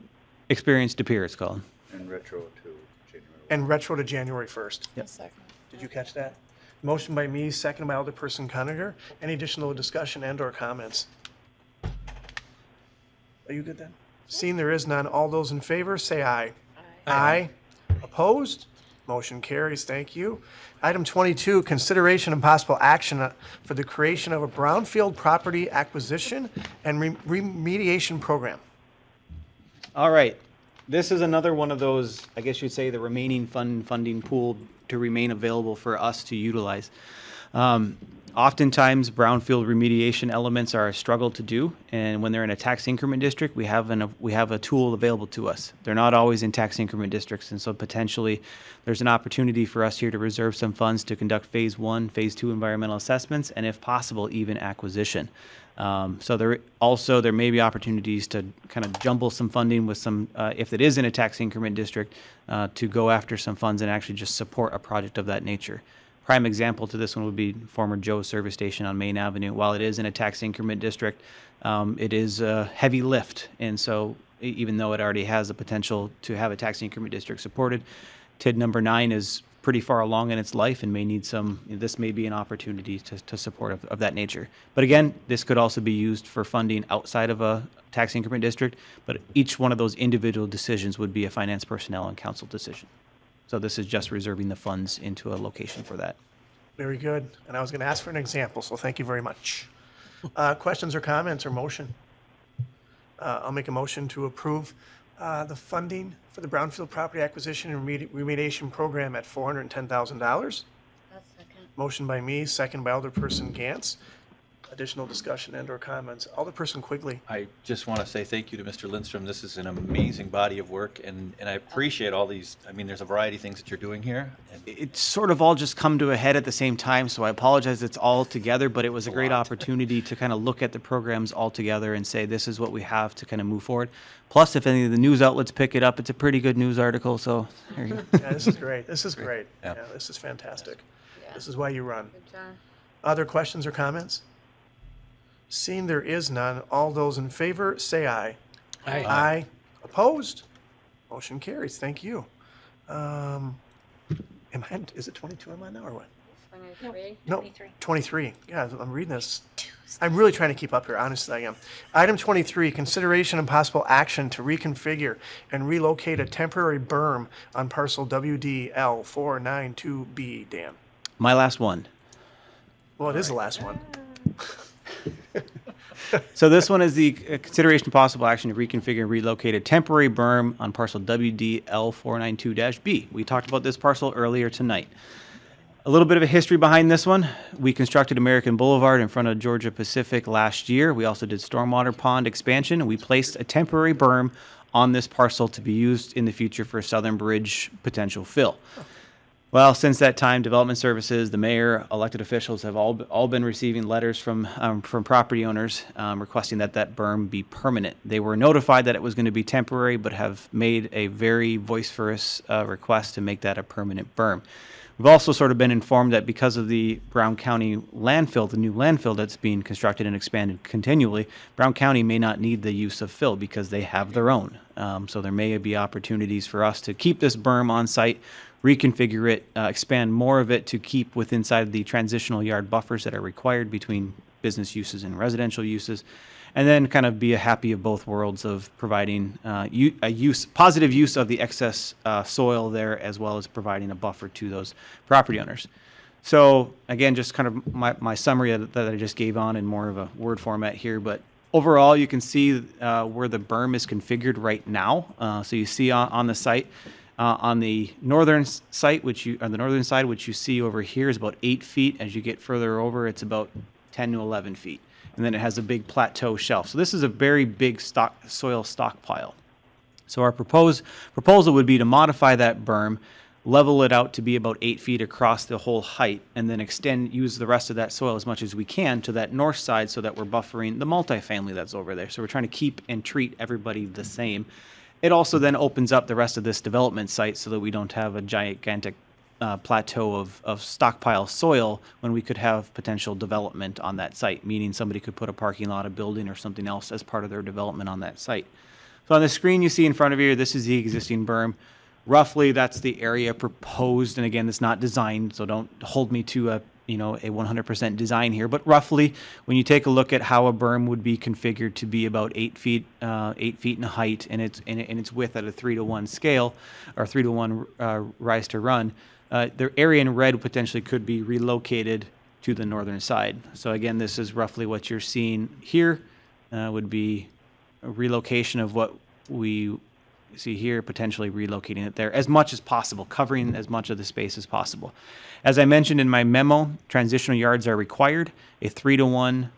Experience to Pere, it's called. And retro to January. And retro to January 1st. Yep. Did you catch that? Motion by me, second by Alderperson Conacher. Any additional discussion and or comments? Are you good then? Seeing there is none, all those in favor, say aye. Aye. Opposed? Motion carries. Thank you. Item 22, consideration and possible action for the creation of a Brownfield property acquisition and remediation program. All right. This is another one of those, I guess you'd say, the remaining funding pool to remain available for us to utilize. Oftentimes, brownfield remediation elements are a struggle to do, and when they're in a tax increment district, we have a tool available to us. They're not always in tax increment districts, and so potentially there's an opportunity for us here to reserve some funds to conduct phase 1, phase 2 environmental assessments, and if possible, even acquisition. So there may be opportunities to kind of jumble some funding with some, if it is in a tax increment district, to go after some funds and actually just support a project of that nature. Prime example to this one would be former Joe's service station on Main Avenue. While it is in a tax increment district, it is a heavy lift, and so even though it already has the potential to have a tax increment district supported, TID number 9 is pretty far along in its life and may need this may be an opportunity to support of that nature. But again, this could also be used for funding outside of a tax increment district, but each one of those individual decisions would be a finance personnel and council decision. So this is just reserving the funds into a location for that. Very good. And I was going to ask for an example, so thank you very much. Questions or comments or motion? I'll make a motion to approve the funding for the Brownfield Property Acquisition and Remediation Program at $410,000. Motion by me, second by Alderperson Gantz. Additional discussion and or comments. Alderperson Quigley. I just want to say thank you to Mr. Lindstrom. This is an amazing body of work, and I appreciate all these. I mean, there's a variety of things that you're doing here. And it's sort of all just come to a head at the same time, so I apologize it's all together, but it was a great opportunity to kind of look at the programs all together and say this is what we have to kind of move forward. Plus, if any of the news outlets pick it up, it's a pretty good news article, so there you go. Yeah, this is great. This is great. Yeah, this is fantastic. Yeah. This is why you run. Good job. Other questions or comments? Seeing there is none, all those in favor, say aye. Aye. Aye. Opposed? Motion carries. Thank you. Is it 22 am I now or what? 23? No, 23. Yeah, I'm reading this. I'm really trying to keep up here, honestly I am. Item 23, consideration and possible action to reconfigure and relocate a temporary berm on parcel WD-L492-B, Dan. My last one. Well, it is the last one. So this one is the consideration of possible action to reconfigure and relocate a temporary berm on parcel WD-L492-B. We talked about this parcel earlier tonight. A little bit of a history behind this one. We constructed American Boulevard in front of Georgia Pacific last year. We also did stormwater pond expansion, and we placed a temporary berm on this parcel to be used in the future for Southern Bridge potential fill. Well, since that time, Development Services, the mayor, elected officials have all been receiving letters from property owners requesting that berm be permanent. They were notified that it was going to be temporary, but have made a very vociferous request to make that a permanent berm. We've also sort of been informed that because of the Brown County landfill, the new landfill that's being constructed and expanded continually, Brown County may not need the use of fill because they have their own. So there may be opportunities for us to keep this berm on site, reconfigure it, expand more of it to keep inside the transitional yard buffers that are required between business uses and residential uses, and then kind of be a happy of both worlds of providing positive use of the excess soil there, as well as providing a buffer to those property owners. So again, just kind of my summary that I just gave on in more of a word format here, but overall you can see where the berm is configured right now. So you see on the site, on the northern site, on the northern side, which you see over here is about 8 feet. As you get further over, it's about 10 to 11 feet. And then it has a big plateau shelf. So this is a very big soil stockpile. So our proposal would be to modify that berm, level it out to be about 8 feet across the whole height, and then use the rest of that soil as much as we can to that north side so that we're buffering the multifamily that's over there. So we're trying to keep and treat everybody the same. It also then opens up the rest of this development site so that we don't have a gigantic plateau of stockpile soil when we could have potential development on that site, meaning somebody could put a parking lot, a building, or something else as part of their development on that site. So on the screen you see in front of you, this is the existing berm. Roughly, that's the area proposed, and again, it's not designed, so don't hold me to a 100% design here. But roughly, when you take a look at how a berm would be configured to be about 8 feet in height, and its width at a 3-to-1 scale, or 3-to-1 rise to run, the area in red potentially could be relocated to the northern side. So again, this is roughly what you're seeing here. Would be a relocation of what we see here, potentially relocating it there as much as possible, covering as much of the space as possible. As I mentioned in my memo, transitional yards are required. A 3-to-1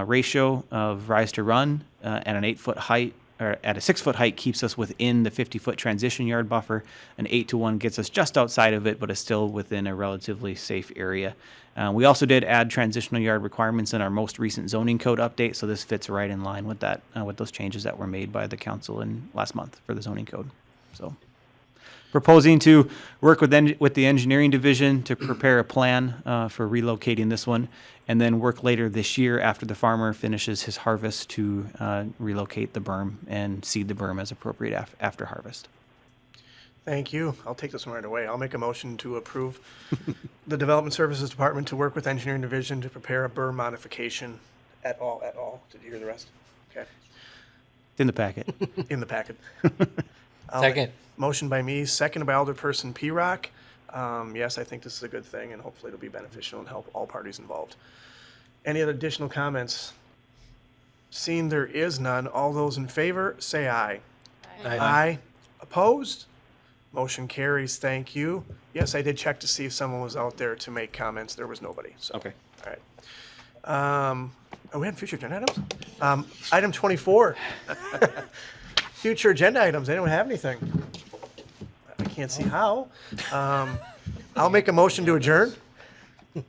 ratio of rise to run at an 8-foot height, or at a 6-foot height, keeps us within the 50-foot transition yard buffer. An 8-to-1 gets us just outside of it, but is still within a relatively safe area. We also did add transitional yard requirements in our most recent zoning code update, so this fits right in line with that, with those changes that were made by the council last month for the zoning code. So, proposing to work with the engineering division to prepare a plan for relocating this one, and then work later this year after the farmer finishes his harvest to relocate the berm and seed the berm as appropriate after harvest. Thank you. I'll take this one right away. I'll make a motion to approve the Development Services Department to work with Engineering Division to prepare a berm modification at all. Did you hear the rest? Okay. It's in the packet. In the packet. Second. Motion by me, second by Alderperson P-Rock. Yes, I think this is a good thing, and hopefully it'll be beneficial and help all parties involved. Any other additional comments? Seeing there is none, all those in favor, say aye. Aye. Aye. Opposed? Motion carries. Thank you. Yes, I did check to see if someone was out there to make comments. There was nobody. So. Okay. All right. We had future agenda items? Item 24. Future agenda items. Anyone have anything? I can't see how. I'll make a motion to adjourn.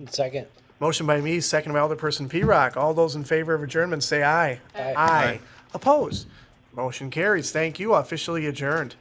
Second. Motion by me, second by Alderperson P-Rock. All those in favor of adjournment say aye. Aye. Aye. Opposed? Motion carries. Thank you. Officially adjourned.